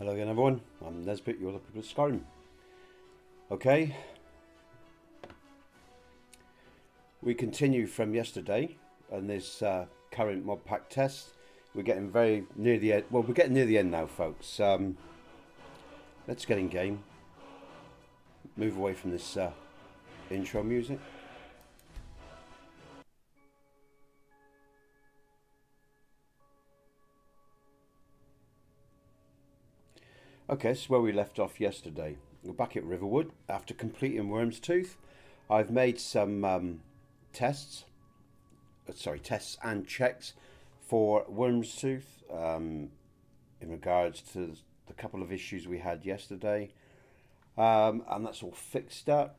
Hello again everyone, I'm Nesbit, you're the People of Skyrim. Okay, we continue from yesterday on this current mod pack test. We're getting very near the end, well we're getting near the end now folks. Let's get in game, move away from this intro music. Okay, so where we left off yesterday. We're back at Riverwood after completing Worm's Tooth. I've made some tests and checks for Worm's Tooth in regards to the couple of issues we had yesterday, and that's all fixed up.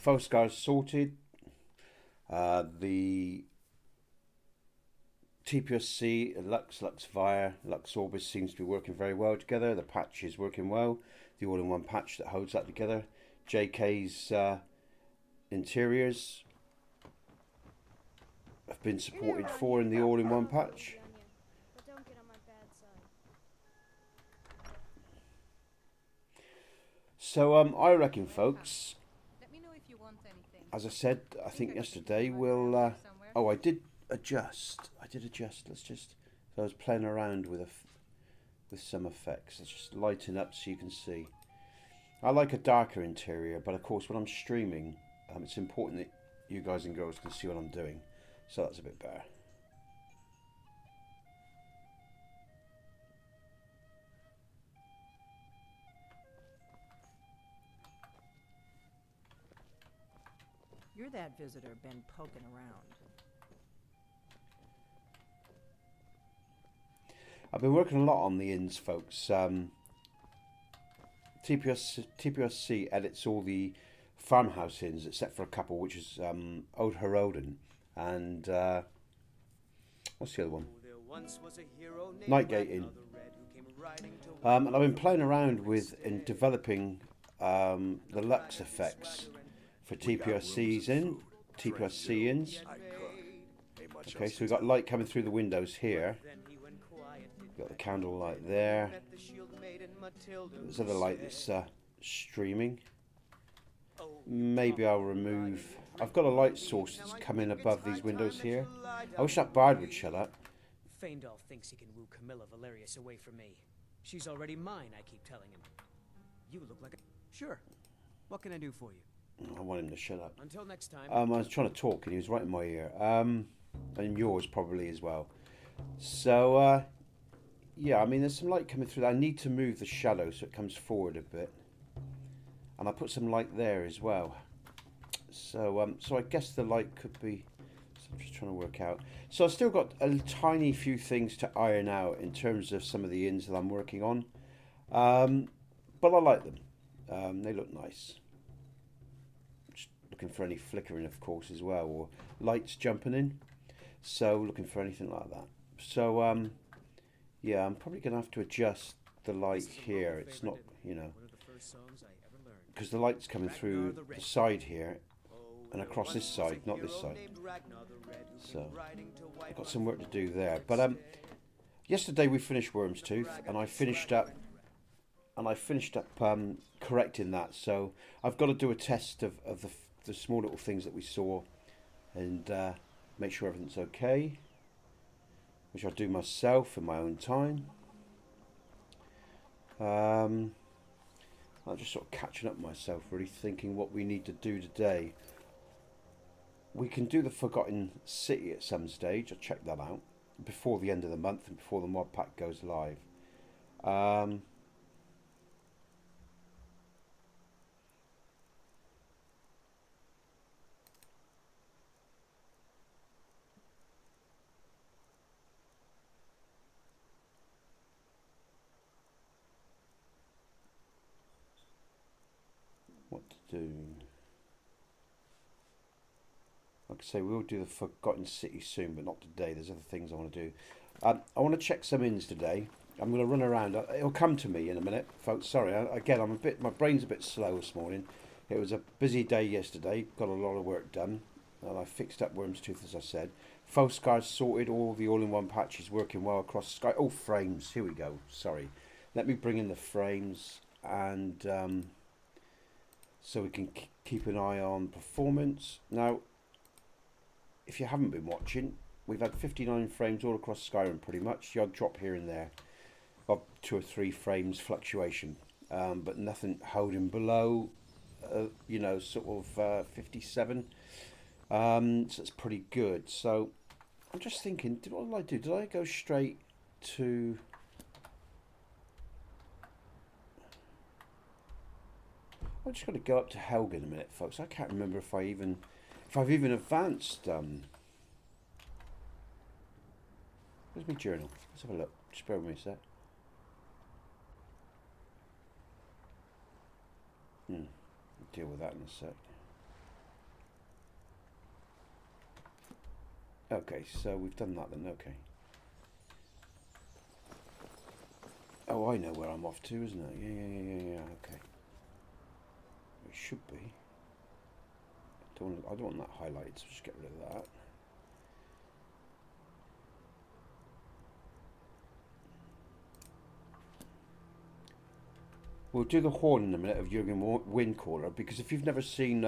Foscar's sorted. The TPOSC, Lux Via, Lux Orbis seems to be working very well together. The patch is working well. The all-in-one patch that holds that together. JK's interiors have been supported for in the all-in-one patch. So I reckon, folks, as I said, I think yesterday we'll. Oh, I did adjust. Let's just. So I was playing around with some effects. Let's just lighten up so you can see. I like a darker interior, but of course when I'm streaming, it's important that you guys and girls can see what I'm doing. So that's a bit better. You're that visitor been poking around. I've been working a lot on the inns, folks. TPOSC edits all the farmhouse inns except for a couple, which is Old Heroden and what's the other one? Nightgate Inn. And I've been playing around with and developing the Lux effects for TPOSC inns. Okay, so we've got light coming through the windows here. Got the candle light there. There's other light that's streaming. Maybe I'll remove. I've got a light source that's coming above these windows here. I wish that bard would shut up. Faendal thinks he can woo Camilla Valerius away from me. She's already mine, I keep telling him. You look like a... Sure. What can I do for you? I want him to shut up. Until next time. I was trying to talk and he was right in my ear. And yours probably as well. So, yeah, I mean, there's some light coming through. I need to move the shadow so it comes forward a bit. And I put some light there as well. So, so I guess the light could be... So I'm just trying to work out. So I've still got a tiny few things to iron out in terms of some of the inns that I'm working on. But I like them. They look nice. Just looking for any flickering, of course, as well. Or lights jumping in. So looking for anything like that. So, yeah, I'm probably going to have to adjust the light here. It's not, you know, because the light's coming through the side here and across this side, not this side. So I've got some work to do there. But yesterday we finished Worm's Tooth, and I finished up correcting that. So I've got to do a test of the small little things that we saw and make sure everything's okay, which I'll do myself in my own time. I'm just sort of catching up myself, really thinking what we need to do today. We can do the Forgotten City at some stage. I'll check that out before the end of the month and before the mod pack goes live. What to do? Like I say, we'll do the Forgotten City soon, but not today. There's other things I want to do. I want to check some inns today. I'm going to run around. It'll come to me in a minute, folks. Sorry, again, my brain's a bit slow this morning. It was a busy day yesterday. Got a lot of work done, and I fixed up Worm's Tooth, as I said. FOSCAR's sorted, all the all-in-one patches working well across Sky. Oh, frames, here we go, sorry. Let me bring in the frames, and so we can keep an eye on performance. Now, if you haven't been watching, we've had 59 frames all across Skyrim pretty much. The odd drop here and there of 2 or 3 frames fluctuation, but nothing holding below, you know, sort of 57. So it's pretty good. So I'm just thinking, what did I do? Did I go straight to... I'm just going to go up to Helga in a minute, folks. I can't remember if I've even advanced. Where's my journal? Let's have a look. Just bear with me a sec. I'll deal with that in a sec. Okay, so we've done that then. Okay. Oh, I know where I'm off to, isn't it? Yeah. Okay. It should be. I don't want that highlighted, so just get rid of that. We'll do the horn in a minute of Jurgen Windcaller, because if you've never seen,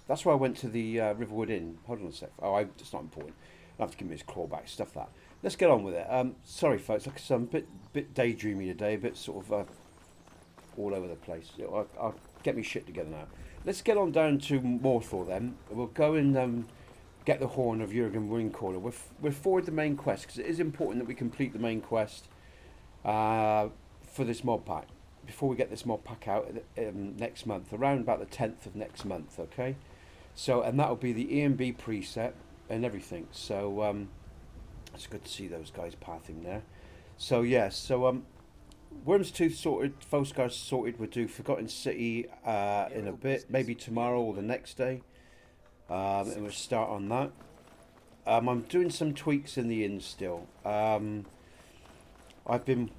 that's why I went to the Riverwood Inn. Hold on a sec. Oh, it's not important. I'll have to give me his clawback, stuff that. Let's get on with it. Sorry, folks. Like I said, I'm a bit daydreamy today, a bit sort of all over the place. I'll get me shit together now. Let's get on down to Morthor then. We'll go and get the horn of Jurgen Windcaller. We're forward the main quest, because it is important that we complete the main quest for this mod pack before we get this mod pack out next month, around about the 10th of next month. Okay, so, and that'll be the EMB preset and everything. So it's good to see those guys pathing there. So yeah, so Worm's Tooth sorted, Foscar sorted. We'll do Forgotten City in a bit, maybe tomorrow or the next day, and we'll start on that. I'm doing some tweaks in the inn still. I've been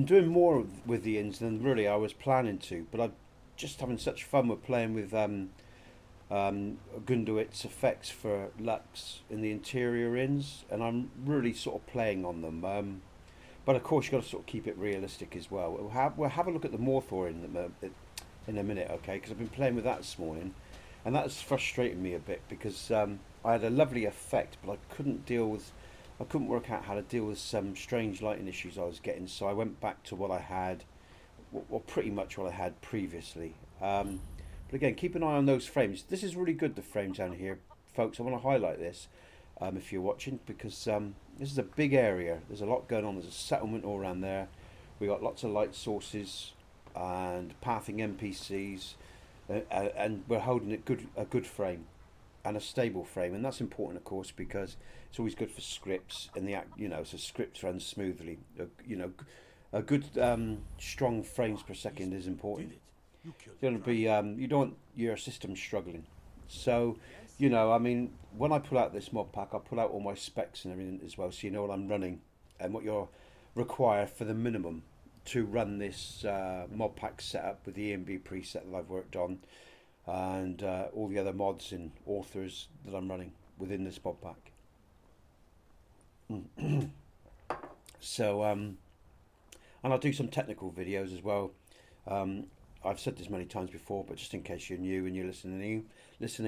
doing more with the inns than really I was planning to, but I'm just having such fun with playing with Gunduit's effects for Lux in the interior inns, and I'm really sort of playing on them. But of course, you've got to sort of keep it realistic as well. We'll have a look at the Morthor in a minute, okay? Because I've been playing with that this morning, and that's frustrating me a bit, because I had a lovely effect, but I couldn't work out how to deal with some strange lighting issues I was getting. So I went back to what I had, well, pretty much what I had previously. But again, keep an eye on those frames. This is really good, the frames down here, folks. I want to highlight this if you're watching, because this is a big area. There's a lot going on. There's a settlement all around there. We got lots of light sources and pathing NPCs, and we're holding a good frame and a stable frame, and that's important, of course, because it's always good for scripts, and so scripts run smoothly. A good strong frames per second is important. You don't want your system struggling. So, I mean, when I pull out this mod pack, I'll pull out all my specs and everything as well, so you know what I'm running and what you're required for the minimum to run this mod pack setup with the EMB preset that I've worked on, and all the other mods and authors that I'm running within this mod pack. So, and I'll do some technical videos as well. I've said this many times before, but just in case you're new and you're listening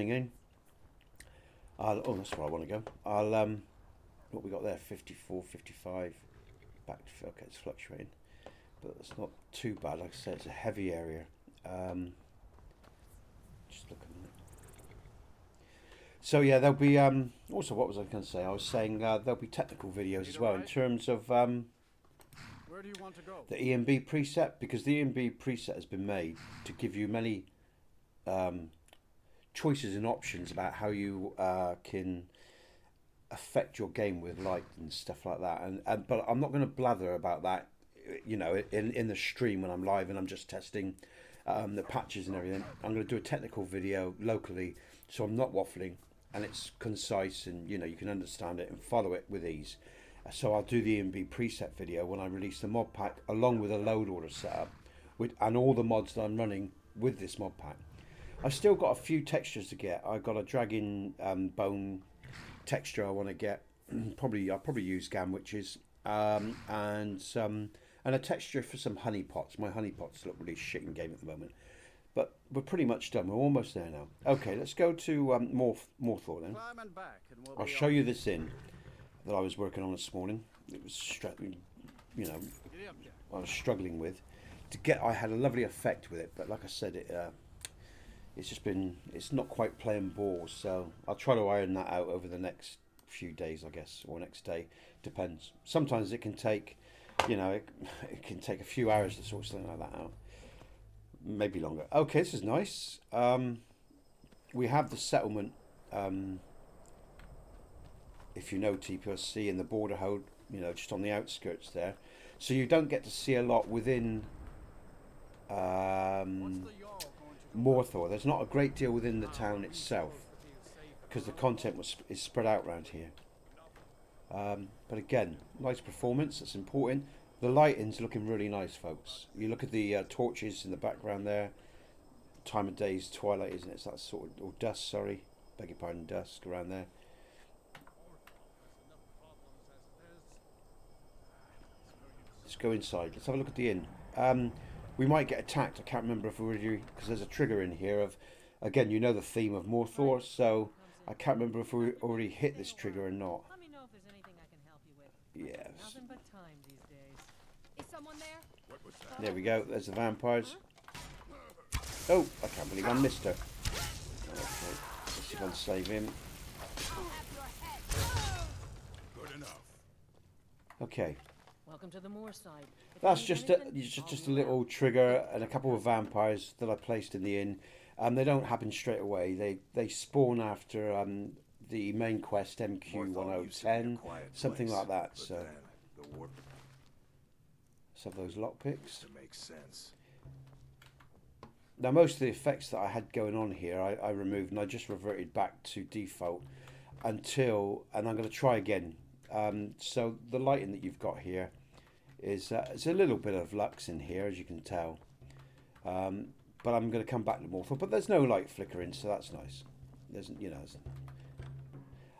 in, oh, that's where I want to go. What we got there, 54, 55, back to, okay, it's fluctuating, but it's not too bad. Like I said, it's a heavy area. Just look a minute. So yeah, there'll be, also, what was I going to say? I was saying there'll be technical videos as well in terms of where do you want to go? The EMB preset, because the EMB preset has been made to give you many choices and options about how you can affect your game with light and stuff like that. And but I'm not going to blather about that, in the stream when I'm live and I'm just testing the patches and everything. I'm going to do a technical video locally, so I'm not waffling, and it's concise, and you can understand it and follow it with ease. So I'll do the EMB preset video when I release the mod pack, along with a load order setup and all the mods that I'm running with this mod pack. I've still got a few textures to get. I've got a dragon bone texture I want to get. I'll probably use Gamwitches, and a texture for some honey pots. My honey pots look really shit in game at the moment, but we're pretty much done. We're almost there now. Okay, let's go to Morthor then. Climb and back, and we'll I'll be show on. you this inn that I was working on this morning. It was you know, Giddy up, Jack. I was struggling with to get. I had a lovely effect with it, but like I said, it's not quite playing ball. So I'll try to iron that out over the next few days, I guess, or next day, depends. Sometimes it can take, you know, it can take a few hours to sort something like that out, maybe longer. Okay, this is nice. We have the settlement, if you know TPOSC, in the border hold, you know, just on the outskirts there, so you don't get to see a lot within What's the Jarl going to do? Morthor. There's not a great deal within the town itself, because the content is spread out around here. But again, nice performance. That's important. The lighting's looking really nice, folks. You look at the torches in the background there. Time of day is twilight, isn't it? It's that sort of, or dusk. Sorry, beg your pardon, dusk around there. Let's go inside. Let's have a look at the inn. We might get attacked. I can't remember if we already, because there's a trigger in here of, again, you know the theme of Morthor, so I can't remember if we already hit this trigger or not. Let me know if there's anything I can help you with. Yes. Nothing but time these days. Is someone there? What was that? There we go. There's the vampires. Oh, I can't believe I missed her. Okay, let's see if I can save him. Good enough. Okay, Welcome to the moor side. If that's you need just a anything, just a little trigger and a couple of vampires that I placed in the inn. They don't happen straight away. They spawn after the main quest MQ1010, something like that. So The warp let's have those lockpicks. to make sense. Now most of the effects that I had going on here I removed, and I just reverted back to default until, and I'm going to try again. So the lighting that you've got here is there's a little bit of lux in here, as you can tell, but I'm going to come back to Morthor, but there's no light flickering, so that's nice. There's, you know,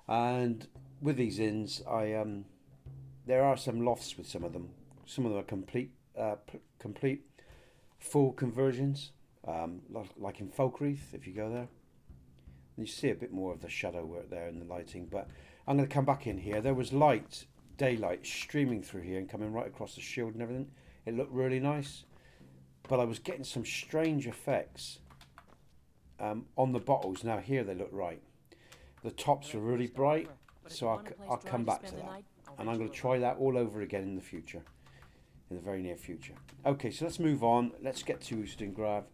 and with these inns, there are some lofts with some of them. Some of them are complete full conversions, like in Folkreath, if you go there. And you see a bit more of the shadow work there in the lighting, but I'm going to come back in here. There was daylight streaming through here and coming right across the shield and everything. It looked really nice, but I was getting some strange effects on the bottles. Now here they look right. The tops were really bright, so I'll come back to that. And I'm going to try that all over again in the future, in the very near future. Okay, so let's move on. Let's get to Ustengrav.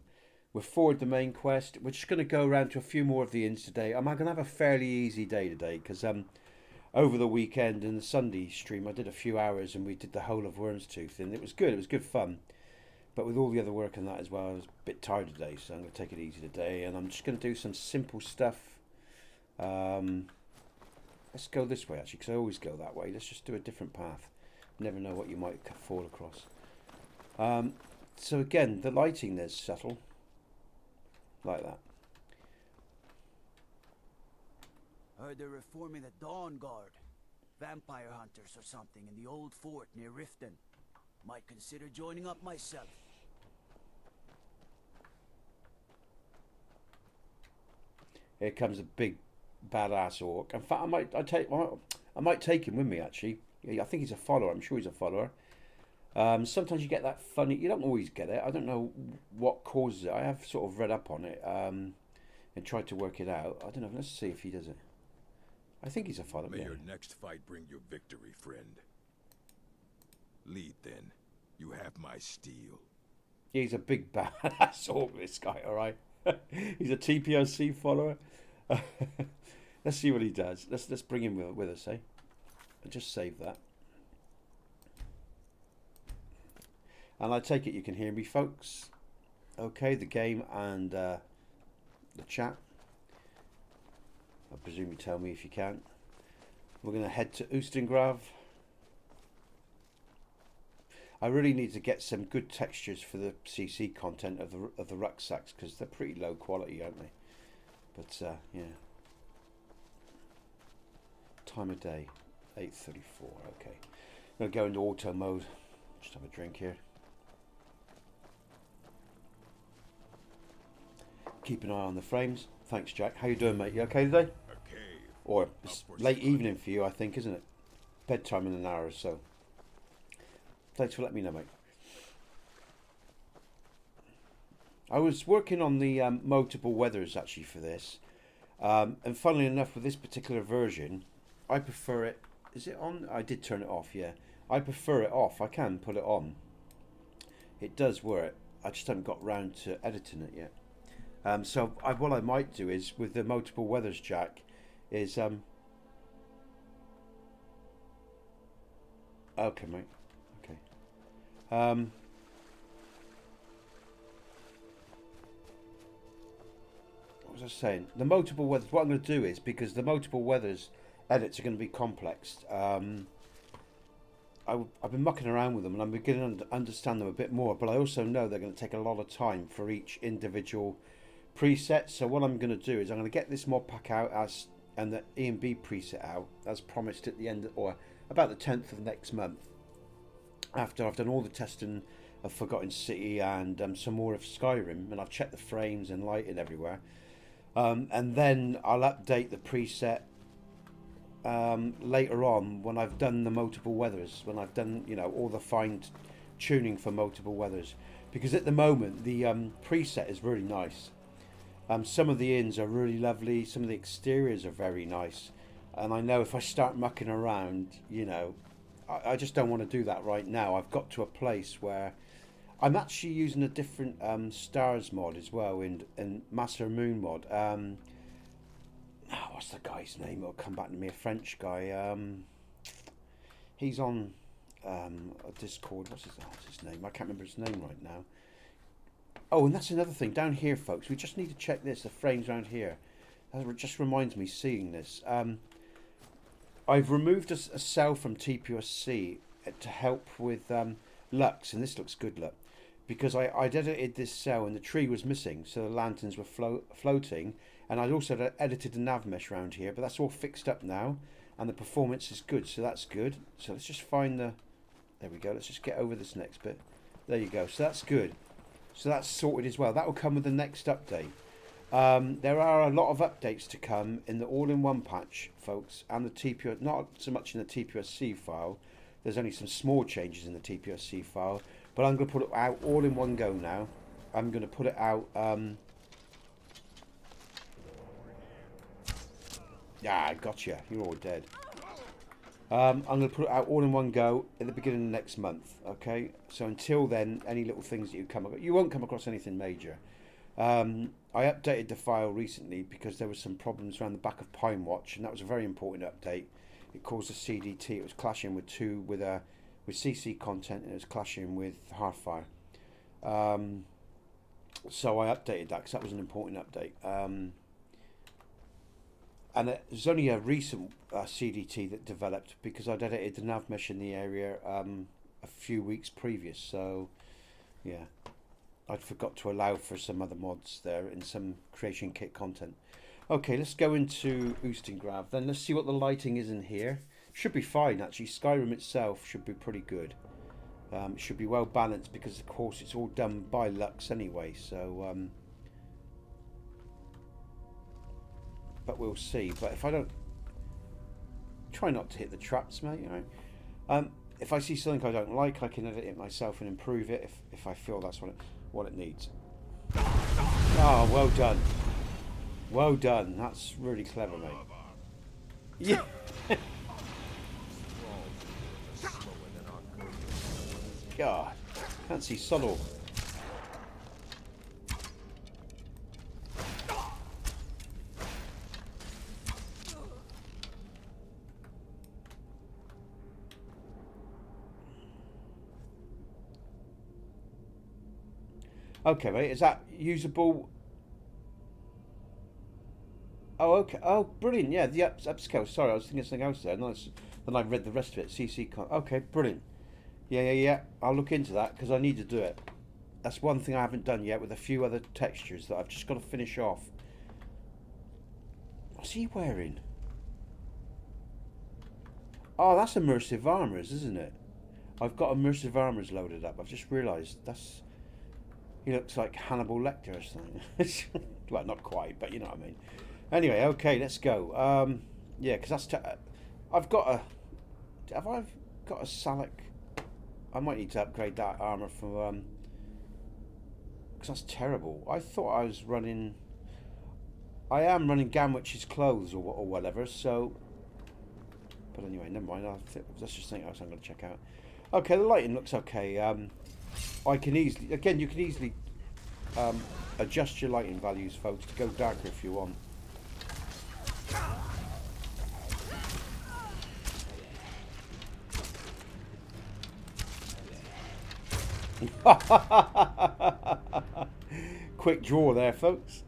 We're forward the main quest. We're just going to go around to a few more of the inns today. I'm going to have a fairly easy day today because over the weekend and the Sunday stream I did a few hours and we did the whole of Wormstooth and it was good. It was good fun. But with all the other work and that as well, I was a bit tired today, so I'm going to take it easy today and I'm just going to do some simple stuff. Let's go this way actually, because I always go that way. Let's just do a different path. Never know what you might fall across. So again, the lighting there's subtle, like that. Heard they're reforming the Dawn Guard. Vampire hunters or something in the old fort near Riften. Might consider joining up myself. Here comes a big badass orc. In fact, I might take him with me actually. I think he's a follower. I'm sure he's a follower. Sometimes you get that funny. You don't always get it. I don't know what causes it. I have sort of read up on it and tried to work it out. I don't know. Let's see if he does it. I think he's a follower. May Yeah. your next fight bring you victory, friend. Lead then. You have my steel. He's a big badass orc, this guy. All right. He's a TPOSC follower. Let's see what he does. Let's bring him with us, eh? I'll just save that. And I take it you can hear me, folks. Okay, the game and the chat. I presume you tell me if you can. We're going to head to Ustengrav. I really need to get some good textures for the CC content of the rucksacks because they're pretty low quality, aren't they? But yeah. time of day? 8:34. Okay. I'm going to go into auto mode. Just have a drink here. Keep an eye on the frames. Thanks, Jack. How you doing, mate? You okay today? A cave. Or it's late evening for you, I think, isn't it? Bedtime in an hour or so. Thanks for letting me know, mate. I was working on the multiple weathers actually for this. And funnily enough, with this particular version, I prefer it. Is it on? I did turn it off, yeah. I prefer it off. I can put it on. It does work. I just haven't got round to editing it yet. So what I might do is, with the multiple weathers jack, is... okay, mate. Okay. What was I saying? The multiple weathers, what I'm going to do is, because the multiple weathers edits are going to be complex, I've been mucking around with them and I'm beginning to understand them a bit more, but I also know they're going to take a lot of time for each individual preset. So what I'm going to do is I'm going to get this mod pack out and the E and B preset out as promised at the end, or about the 10th of next month, after I've done all the testing of Forgotten City and some more of Skyrim, and I've checked the frames and lighting everywhere, and then I'll update the preset later on when I've done the multiple weathers, when I've done, you know, all the fine tuning for multiple weathers, because at the moment the preset is really nice. Some of the inns are really lovely, some of the exteriors are very nice, and I know if I start mucking around, you know, I just don't want to do that right now. I've got to a place where I'm actually using a different stars mod as well in Master Moon mod. What's the guy's name? It'll come back to me. A French guy. He's on a Discord. What's his name? I can't remember his name right now. Oh, and that's another thing down here, folks. We just need to check this. The frames around here. That just reminds me seeing this. I've removed a cell from TPOSC to help with Lux, and this looks good, look, because I'd edited this cell and the tree was missing, so the lanterns were floating, and I'd also edited the nav mesh around here, but that's all fixed up now, and the performance is good, so that's good. So let's just find the... There we go. Let's just get over this next bit. There you go. So that's good. So that's sorted as well. That will come with the next update. There are a lot of updates to come in the all-in-one patch, folks, and the TPO, not so much in the TPOSC file. There's only some small changes in the TPOSC file, but I'm going to put it out all in one go now. I'm going to put it out. Yeah, gotcha. You're all dead. I'm going to put it out all in one go at the beginning of next month. Okay, so until then, any little things that you won't come across anything major. I updated the file recently because there was some problems around the back of Pine Watch, and that was a very important update. It caused a CDT. It was clashing with CC content, and it was clashing with Hearthfire. So I updated that because that was an important update. And it was only a recent CDT that developed because I'd edited the nav mesh in the area a few weeks previous. So yeah, I'd forgot to allow for some other mods there in some creation kit content. Okay, let's go into Oostengrav. Then let's see what the lighting is in here. Should be fine actually. Skyrim itself should be pretty good. It should be well balanced because of course it's all done by Lux anyway. So but we'll see. But if I don't, try not to hit the traps, mate. You know? If I see something I don't like, I can edit it myself and improve it if I feel that's what it needs. Oh, well done. Well done. That's really clever, mate. Yeah. God, can't see subtle. Okay, mate, is that usable? Oh, okay. Oh, brilliant. Yeah, the upscale. Sorry, I was thinking something else there. Then I read the rest of it. CC con. Okay, brilliant. Yeah. I'll look into that because I need to do it. That's one thing I haven't done yet with a few other textures that I've just got to finish off. What's he wearing? Oh, that's immersive armors, isn't it? I've got immersive armors loaded up. I've just realised that's... He looks like Hannibal Lecter or something. Well, not quite, but you know what I mean. Anyway, okay, let's go. Yeah, because that's... I've got a... Have I got a Salic? I might need to upgrade that armour for... Because that's terrible. I thought I was running... I am running Ganwich's clothes or whatever, so... But anyway, never mind. That's just something else I'm going to check out. Okay, the lighting looks okay. I can easily... Again, you can easily adjust your lighting values, folks, to go darker if you want. Quick draw there, folks.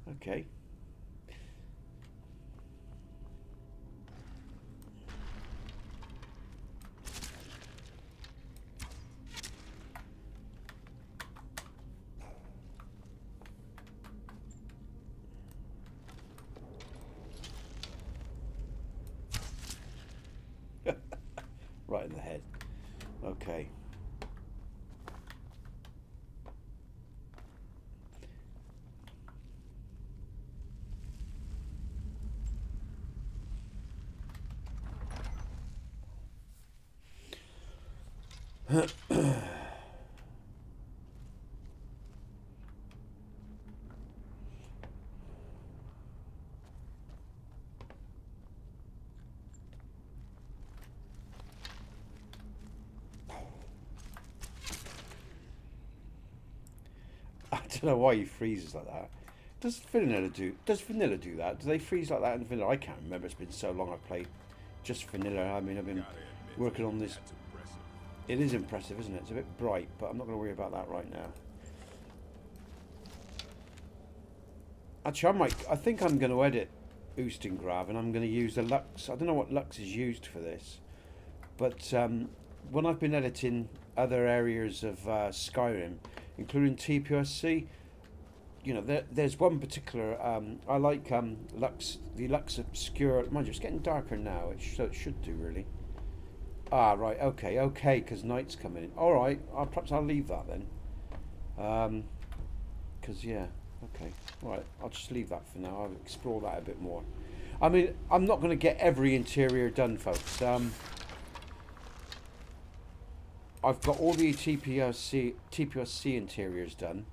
Okay. Right in the head. Okay. I don't know why he freezes like that. Does vanilla do that? Do they freeze like that in vanilla? I can't remember. It's been so long I've played just vanilla. I mean, I've been working on this. That's impressive. It is impressive, isn't it? It's a bit bright, but I'm not going to worry about that right now. Actually, I think I'm going to edit Oostingrav, and I'm going to use the Lux. I don't know what Lux is used for this, but when I've been editing other areas of Skyrim, including TPOSC, you know, there's one particular I like Lux, the Lux Obscure. Mind you, it's getting darker now. It should do really. Ah, right, okay, because night's coming in. All right, perhaps I'll leave that then. Because yeah, okay, all right, I'll just leave that for now. I'll explore that a bit more. I mean, I'm not going to get every interior done, folks. I've got all the TPOSC interiors done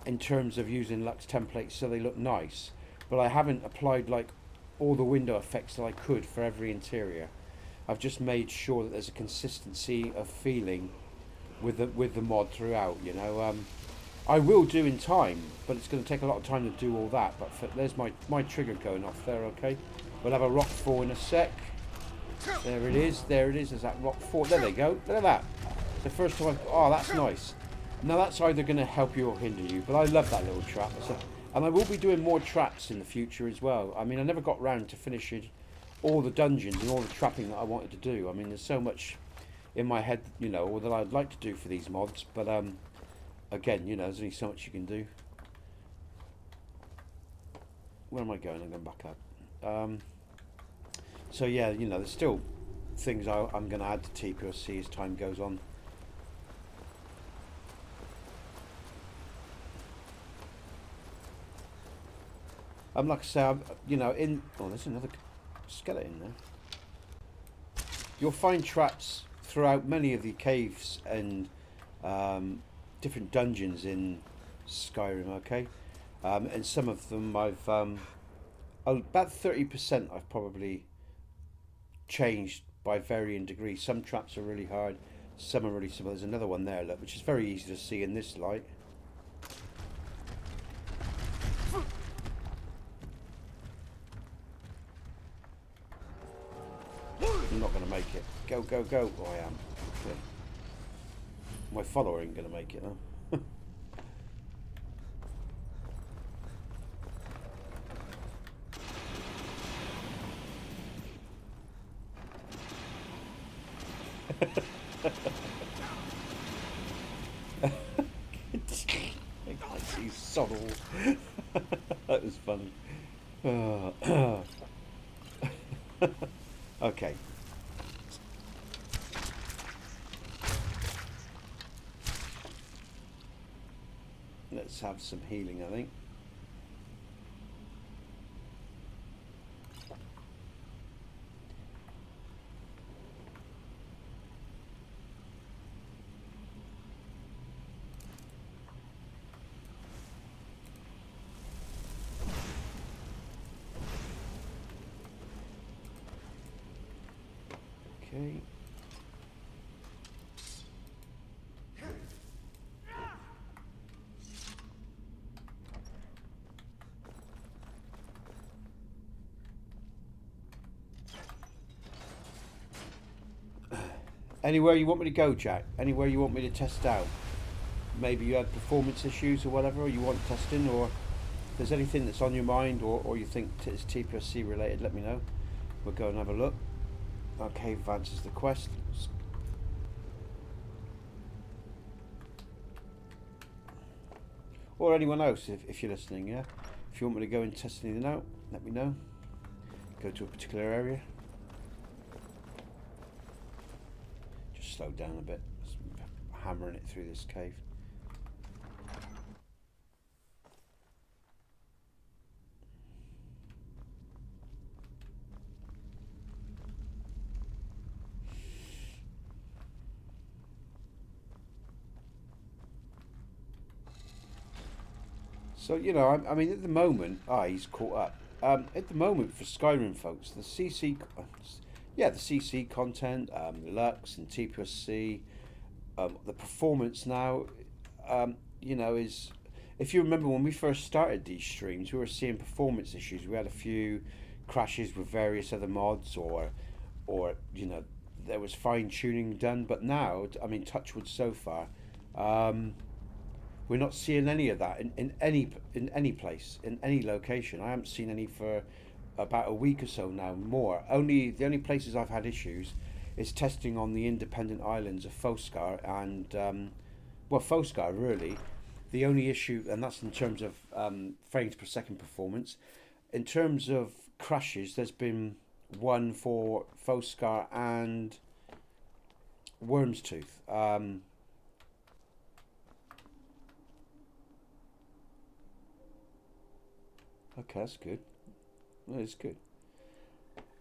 in terms of using Lux templates so they look nice, but I haven't applied like all the window effects that I could for every interior. I've just made sure that there's a consistency of feeling with the mod throughout, you know. I will do in time, but it's going to take a lot of time to do all that. But there's my trigger going off there, okay? We'll have a rock fall in a sec. There it is, there's that rock fall. There they go, look at that. The first time oh, that's nice. Now that's either going to help you or hinder you, but I love that little trap. And I will be doing more traps in the future as well. I mean, I never got round to finishing all the dungeons and all the trapping that I wanted to do. I mean, there's so much in my head, you know, or that I'd like to do for these mods, but again, you know, there's only so much you can do. Where am I going? I'm going back up. So yeah, you know, there's still things I'm going to add to TPOSC as time goes on. Like I say, you know, oh, there's another skeleton there. You'll find traps throughout many of the caves and different dungeons in Skyrim, okay? And some of them I've about 30% I've probably changed by varying degrees. Some traps are really hard, some are really simple. There's another one there, look, which is very easy to see in this light. I'm not going to make it. Go, go, go. Oh, I am. Okay. My follower ain't going to make it, huh? He's subtle. That was funny. Okay. Let's have some healing, I think. Okay. Anywhere you want me to go, Jack? Anywhere you want me to test out? Maybe you had performance issues or whatever, or you want testing, or if there's anything that's on your mind, or you think it's TPOSC related, let me know. We'll go and have a look. Okay, advances the quest. Or anyone else, if you're listening, yeah? If you want me to go and test anything out, let me know. Go to a particular area. Just slow down a bit. Just hammering it through this cave. So, you know, I mean, at the moment, he's caught up. At the moment, for Skyrim folks, the CC content, Lux and TPOSC, the performance now, you know, is... If you remember when we first started these streams, we were seeing performance issues. We had a few crashes with various other mods, or you know, there was fine-tuning done. But now, I mean, touch wood so far, we're not seeing any of that in any place, in any location. I haven't seen any for about a week or so now. More. The only places I've had issues is testing on the independent islands of Foscar and well, Foscar really. The only issue, and that's in terms of frames per second performance. In terms of crashes, there's been one for Foscar and Worm's Tooth. Okay, that's good. That is good.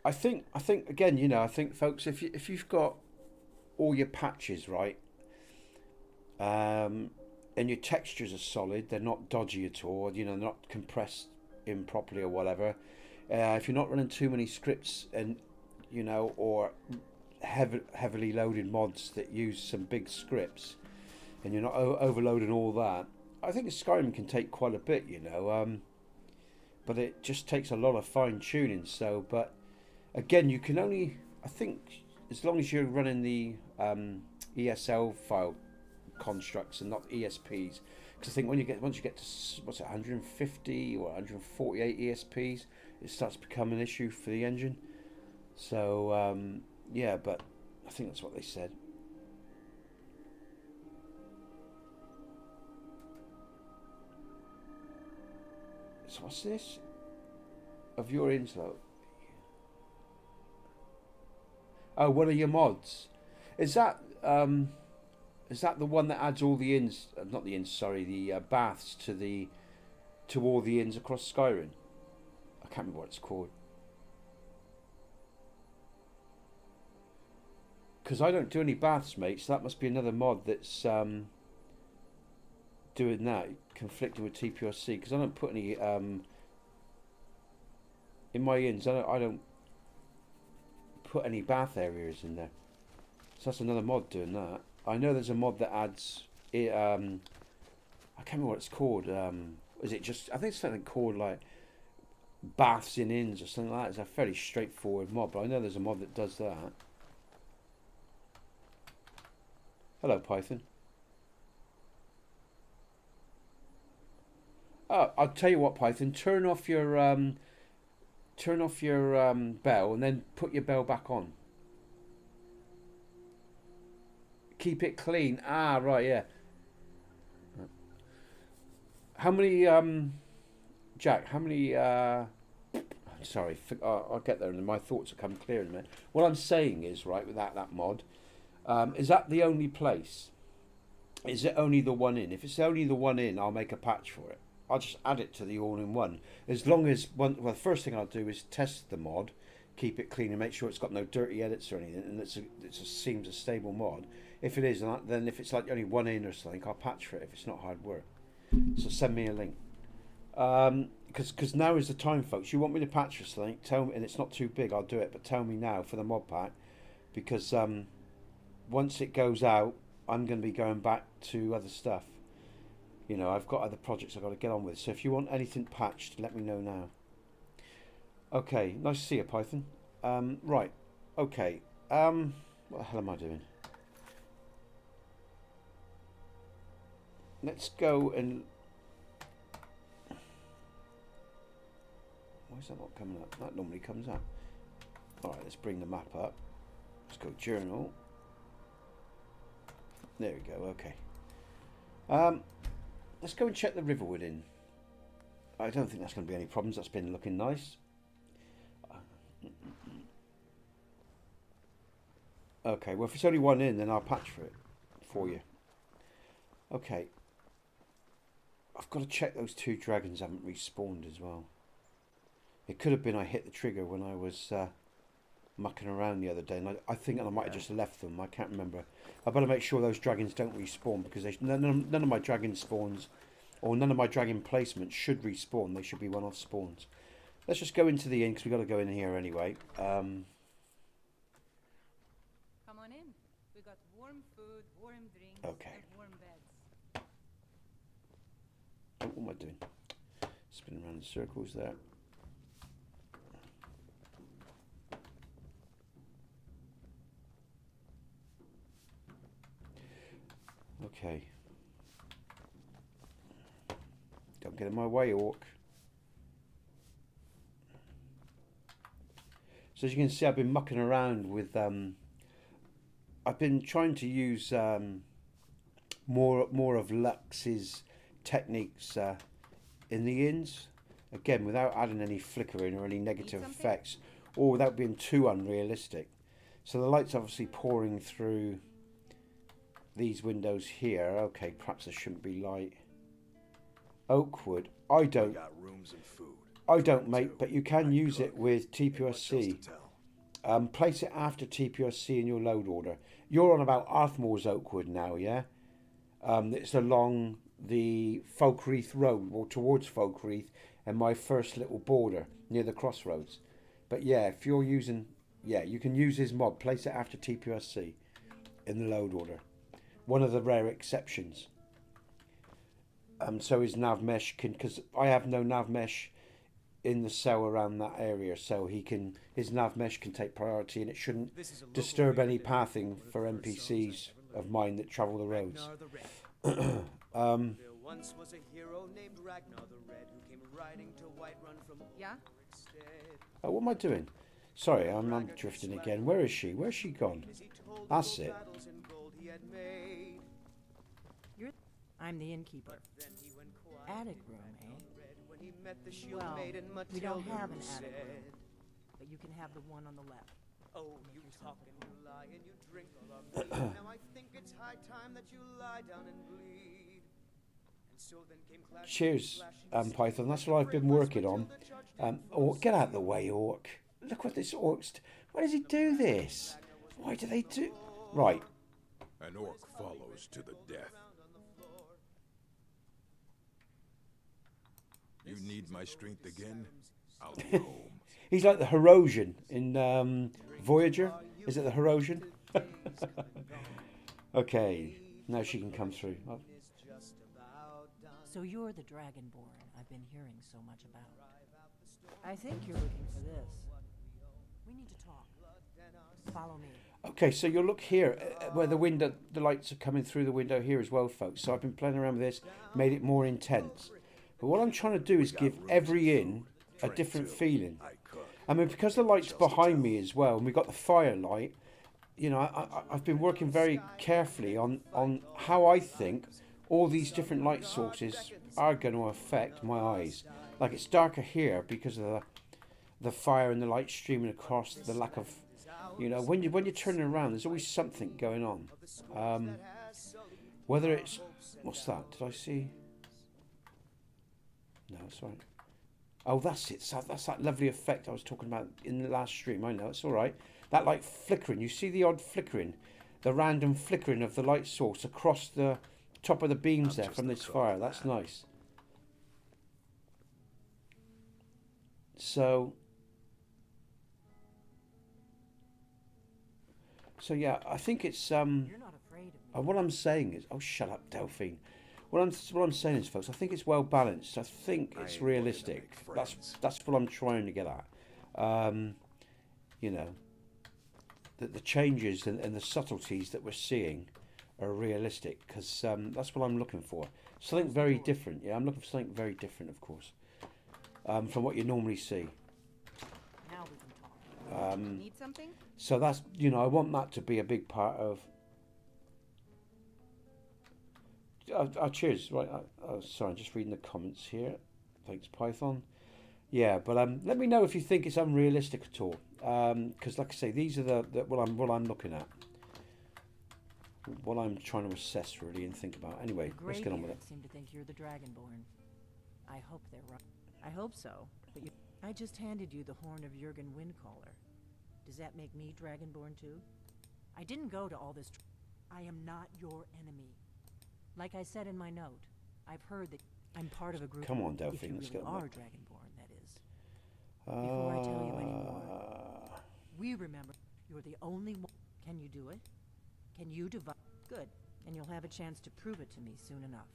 I think again, you know, I think folks, if you've got all your patches right, and your textures are solid, they're not dodgy at all, you know, not compressed improperly or whatever. If you're not running too many scripts and, you know, or heavily loaded mods that use some big scripts, and you're not overloading all that, I think Skyrim can take quite a bit, you know. But it just takes a lot of fine tuning. So, but again, you can only, I think, as long as you're running the ESL file constructs and not ESPs, because I think once you get to what's it, 150 or 148 ESPs, it starts to become an issue for the engine. So yeah, but I think that's what they said. So what's this? Of your inflow. Oh, one of your mods. Is that the one that adds all the inns? Not the inns. Sorry, the baths to all the inns across Skyrim. I can't remember what it's called. Because I don't do any baths, mate. So that must be another mod that's doing that, conflicting with TPOSC. Because I don't put any in my inns. I don't put any bath areas in there. So that's another mod doing that. I know there's a mod that adds it. I can't remember what it's called. Is it just? I think it's something called like baths in inns or something like that. It's a fairly straightforward mod, but I know there's a mod that does that. Hello, Python. Oh, I'll tell you what, Python. Turn off your bell and then put your bell back on. Keep it clean. Ah, right, yeah. How many Jack, how many... sorry, I'll get there and my thoughts will come clear in a minute. What I'm saying is, right, without that mod, is that the only place? Is it only the one in? If it's only the one in, I'll make a patch for it. I'll just add it to the all-in-one. As long as... well, the first thing I'll do is test the mod, keep it clean and make sure it's got no dirty edits or anything, and seems a stable mod. If it is, then if it's like only one in or something, I'll patch for it if it's not hard work. So send me a link. Because now is the time, folks. You want me to patch for something, tell me, and it's not too big, I'll do it, but tell me now for the mod pack, because once it goes out, I'm going to be going back to other stuff. You know, I've got other projects I've got to get on with. So if you want anything patched, let me know now. Okay, nice to see you, Python. Right, okay. What the hell am I doing? Let's go and... why is that not coming up? That normally comes up. Alright, let's bring the map up. Let's go journal. There we go, okay. Let's go and check the Riverwood Inn. I don't think that's going to be any problems. That's been looking nice. Okay, well if it's only one in, then I'll patch for it for you. Okay. I've got to check those two dragons haven't respawned as well. It could have been I hit the trigger when I was mucking around the other day, and I think I might have just left them. I can't remember. I better make sure those dragons don't respawn, because none of my dragon spawns, or none of my dragon placements should respawn. They should be one-off spawns. Let's just go into the inn, because we've got to go in here anyway. Come on in. We got warm food, warm drinks, Okay. and warm beds. Oh, what am I doing? Spinning around in circles there. Okay. Don't get in my way, Orc. So as you can see, I've been mucking around with... I've been trying to use more of Lux's techniques in the inns. Again, without adding any flickering or any negative effects, or without being too unrealistic. So the light's obviously pouring through these windows here. Okay, perhaps there shouldn't be light. Oakwood. I don't, mate, but you can use it with TPOSC. Place it after TPOSC in your load order. You're on about Arthmore's Oakwood now, yeah? It's along the Folkreath Road, or towards Folkreath, and my first little border near the crossroads. But yeah, if you're using... yeah, you can use his mod. Place it after TPOSC in the load order. One of the rare exceptions. So his nav mesh can... because I have no nav mesh in the cell around that area, so his nav mesh can take priority, and it shouldn't disturb any pathing for NPCs of mine that travel the roads. There once was a hero named Ragnar the Red who came riding to Whiterun from... Yeah? Oh, what am I doing? Sorry, I'm drifting again. Where is she? Where's she gone? That's it. I'm the innkeeper. Attic room, eh? Well, we don't have an attic room, but you can have the one on the left. Oh, you talk and you lie and you drink all of me. Now I think it's high time that you lie down and bleed. And so then came cheers, Python. That's what I've been working on. Orc, get out of the way, Orc. Look what this Orc's... why does he do this? Why do they do... right. An orc follows to the death. You need my strength again? I'll be home. He's like the Herosian in Voyager. Is it the Herosian? Okay, now she can come through. Oh. So you're the Dragonborn I've been hearing so much about. I think you're looking for this. We need to talk. Follow me. Okay, so you'll look here where the lights are coming through the window here as well, folks. So I've been playing around with this, made it more intense. But what I'm trying to do is give every inn a different feeling. I mean, because the light's behind me as well, and we've got the firelight, you know, I've been working very carefully on how I think all these different light sources are going to affect my eyes. like it's darker here because of the fire and the light streaming across, the lack of, you know, when you're turning around, there's always something going on. Whether it's, what's that? Did I see? No, it's all right. Oh, that's it. So that's that lovely effect I was talking about in the last stream. I know, it's all right. That light flickering. You see the odd flickering, the random flickering of the light source across the top of the beams there from this fire. That's nice. So yeah, I think it's You're not afraid of me. what I'm saying is, oh, shut up, Delphine. What I'm saying is, folks, I think it's well balanced. I think it's realistic. That's what I'm trying to get at. You know, that the changes and the subtleties that we're seeing are realistic, because that's what I'm looking for. Something very different. Yeah, I'm looking for something very different, of course, from what you normally see. Now we can talk. Need something? So that's, you know, I want that to be a big part of. Cheers. Right. Sorry, I'm just reading the comments here. Thanks, Python. Yeah, but let me know if you think it's unrealistic at all. Because, like I say, these are what I'm looking at, what I'm trying to assess really and think about. Anyway, let's get on with it. Seem to think you're the Dragonborn. I hope they're right. I hope so. But I just handed you the horn of Jurgen Windcaller. Does that make me Dragonborn too? I didn't go to all this. I am not your enemy. Like I said in my note, I've heard that I'm part of a group. Come on, If Delphine, you let's really get on are with it. Dragonborn, that is. Before I tell you any more, we remember you're the only one. Can you do it? Can you divide? Good. And you'll have a chance to prove it to me soon enough.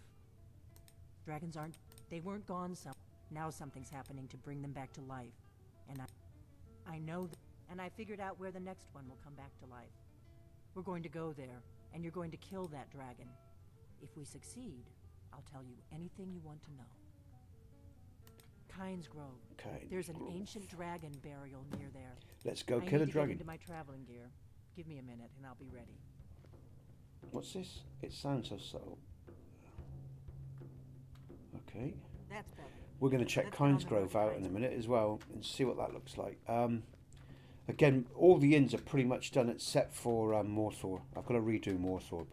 Dragons aren't. They weren't gone some. Now something's happening to bring them back to life. And I know that. And I figured out where the next one will come back to life. We're going to go there, and you're going to kill that dragon. If we succeed, I'll tell you anything you want to know. Kynes Grove. There's an ancient dragon burial near there. Let's go I kill need a to dragon. Get into my traveling gear. Give me a minute, and I'll be ready. What's this? It sounds so subtle. Okay. That's better. We're going to check Let's get on Kynes the Grove road, out in a minute as well and see what that looks like. Again, all the inns are pretty much done except for Morthor. I've got to redo Morthor,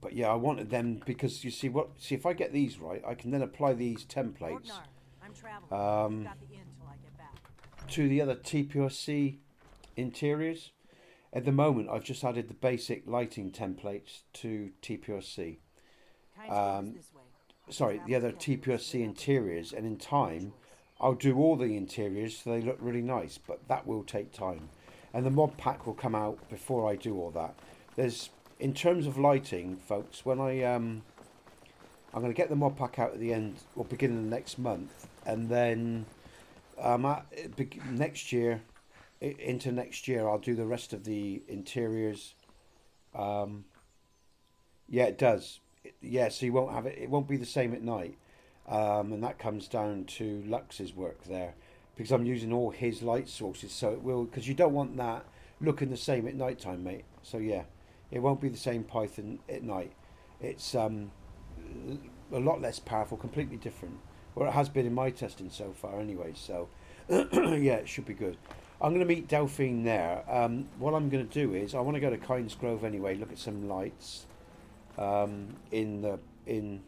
but yeah, I wanted them because you see what? See, if I get these right, I can then apply these templates Orgnar, I'm traveling. Got the inn till I get back. to the other TPOSC interiors. At the moment, I've just added the basic lighting templates to TPOSC. Kynes Grove is this way. Sorry, the other TPOSC interiors, and in time, I'll do all the interiors so they look really nice, but that will take time. And the mod pack will come out before I do all that. There's, in terms of lighting, folks, when I'm going to get the mod pack out at the end or beginning of next month, and then next year, into next year, I'll do the rest of the interiors. Yeah, it does. Yeah, so you won't have it. It won't be the same at night, and that comes down to Lux's work there, because I'm using all his light sources. So it will, because you don't want that looking the same at night time, mate. So yeah, it won't be the same Python at night. It's a lot less powerful, completely different. Well, it has been in my testing so far, anyway. So yeah, it should be good. I'm going to meet Delphine there. What I'm going to do is I want to go to Kynes Grove anyway. Look at some lights. In the inn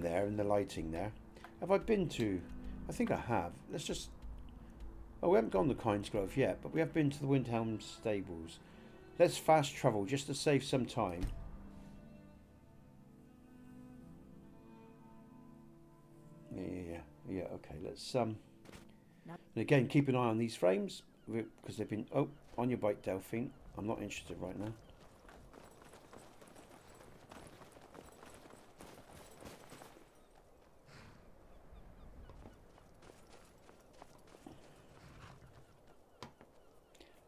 there, in the lighting there. Have I been to? I think I have. Let's just. Oh, we haven't gone to Kynes Grove yet, but we have been to the Windhelm stables. Let's fast travel just to save some time. Yeah. Okay. Let's And again, keep an eye on these frames because they've been. Oh, on your bike, Delphine. I'm not interested right now.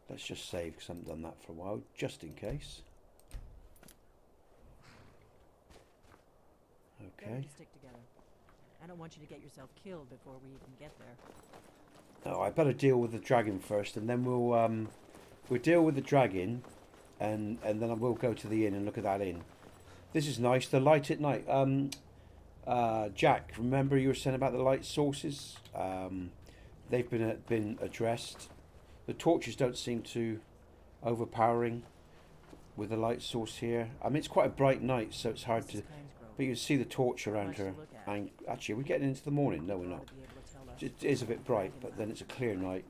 Let's just save because I haven't done that for a while, just in case. Better Okay. to stick together. I don't want you to get yourself killed before we even get there. Oh, I better deal with the dragon first, and then we'll deal with the dragon, and then I will go to the inn and look at that inn. This is nice. The light at night. Jack, remember you were saying about the light sources? They've been addressed. The torches don't seem too overpowering with the light source here. I mean, it's quite a bright night, so it's hard to... But you can see the torch around her. And actually, we're getting into the morning. No, we're not. It is a bit bright, but then it's a clear night.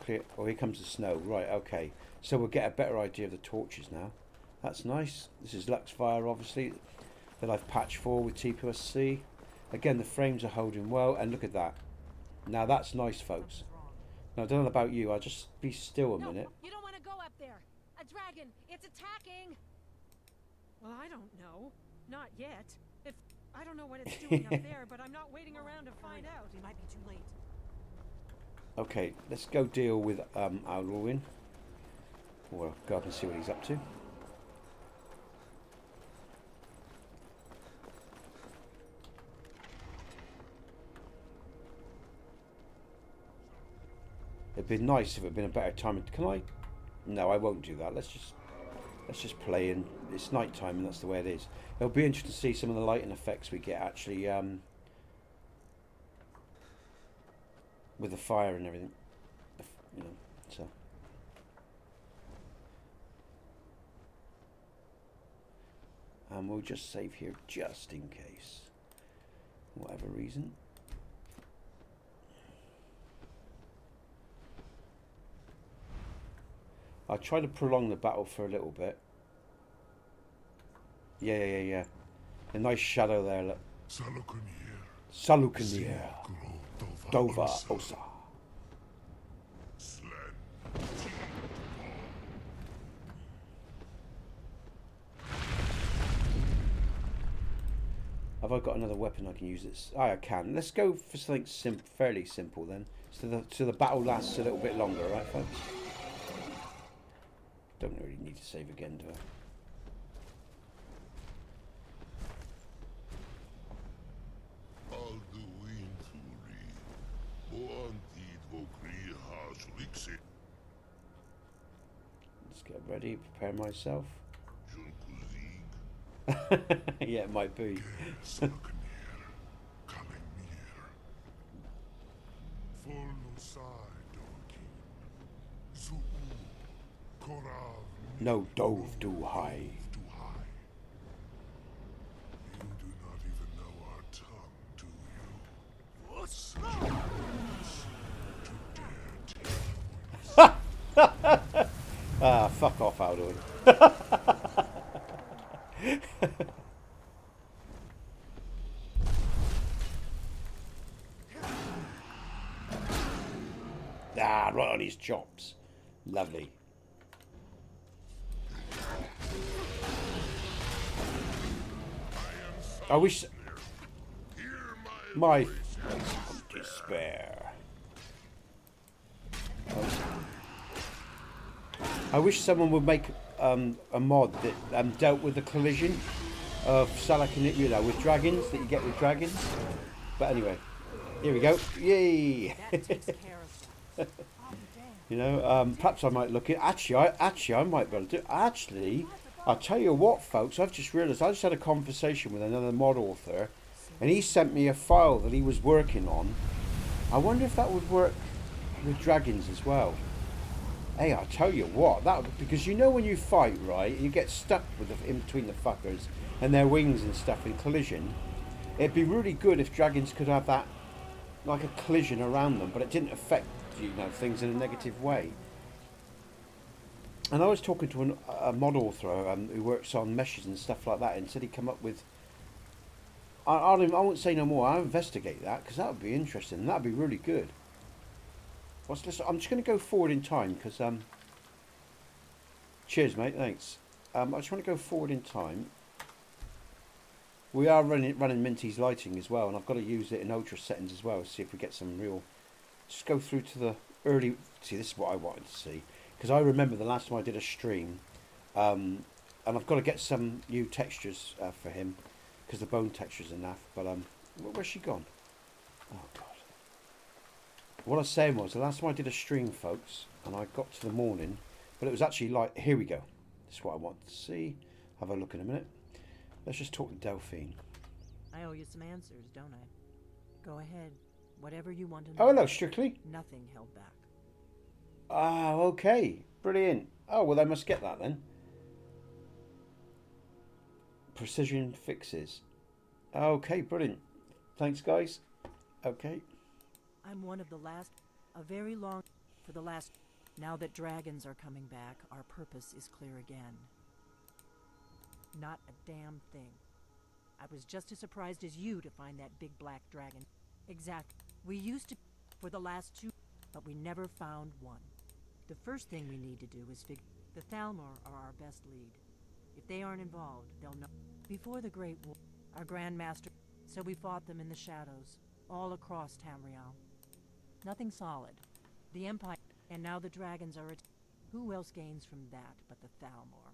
Clear. Oh, here comes the snow. Right, okay. So we'll get a better idea of the torches now. That's nice. This is Luxfire, obviously, that I've patched for with TPOSC. Again, the frames are holding well, and look at that. Now that's nice, folks. Now, I don't know about you. I'll just be still a minute. You don't want to go up there. A dragon. It's attacking. Well, I don't know. Not yet. If I don't know what it's doing up there, but I'm not waiting around to find out. We might be too late. Okay, let's go deal with Alwyn. Well, go up and see what he's up to. It'd be nice if it'd been a better time. Can I? No, I won't do that. Let's just play, and it's night time, and that's the way it is. It'll be interesting to see some of the lighting effects we get actually with the fire and everything. You know, so. And we'll just save here just in case, whatever reason. I'll try to prolong the battle for a little bit. Yeah. A nice shadow there, look. Salukanir. Dova Osa. Have I got another weapon I can use? This? I can. Let's go for something fairly simple then. So the battle lasts a little bit longer, right, folks? Don't really need to save again, do I? Let's get ready, prepare myself. Yeah, it might be. No dove do high. You do not even know our tongue, do you? Ah, fuck off, Alduin. Ah, right on his chops. Lovely. I wish my despair. I wish someone would make a mod that dealt with the collision of Salak and Nitula with dragons that you get with dragons. But anyway, here we go. Yay! You know, perhaps I might look at. Actually, I might be able to do. Actually, I'll tell you what, folks. I've just realised I just had a conversation with another mod author, and he sent me a file that he was working on. I wonder if that would work with dragons as well. Hey, I'll tell you what, that would, because you know when you fight, right, you get stuck with in between the fuckers and their wings and stuff in collision. It'd be really good if dragons could have that, like a collision around them, but it didn't affect, you know, things in a negative way. And I was talking to a mod author who works on meshes and stuff like that, and said he'd come up with. I won't say no more. I'll investigate that because that would be interesting. That'd be really good. I'm just going to go forward in time because. Cheers, mate. Thanks. I just want to go forward in time. We are running Minty's lighting as well, and I've got to use it in ultra settings as well. See if we get some real. Just go through to the early. See, this is what I wanted to see. Because I remember the last time I did a stream, and I've got to get some new textures for him, because the bone textures are naff. But where's she gone? Oh God! What I was saying was the last time I did a stream, folks, and I got to the morning, but it was actually like, here we go. This is what I want to see. Have a look in a minute. Let's just talk to Delphine. I owe you some answers, don't I? Go ahead. Whatever you want to know. Oh, hello, Strictly. Nothing held back. Oh, okay. Brilliant. Oh, well, I must get that then. Precision fixes. Okay, brilliant. Thanks, guys. Okay. I'm one of the last, a very long, for the last. Now that dragons are coming back, our purpose is clear again. Not a damn thing. I was just as surprised as you to find that big black dragon. Exactly. We used to for the last 2, but we never found one. The first thing we need to do is figure. The Thalmor are our best lead. If they aren't involved, they'll know. Before the Great War, our Grandmaster, so we fought them in the shadows, all across Tamriel. Nothing solid. The Empire, and now the dragons are who else gains from that but the Thalmor?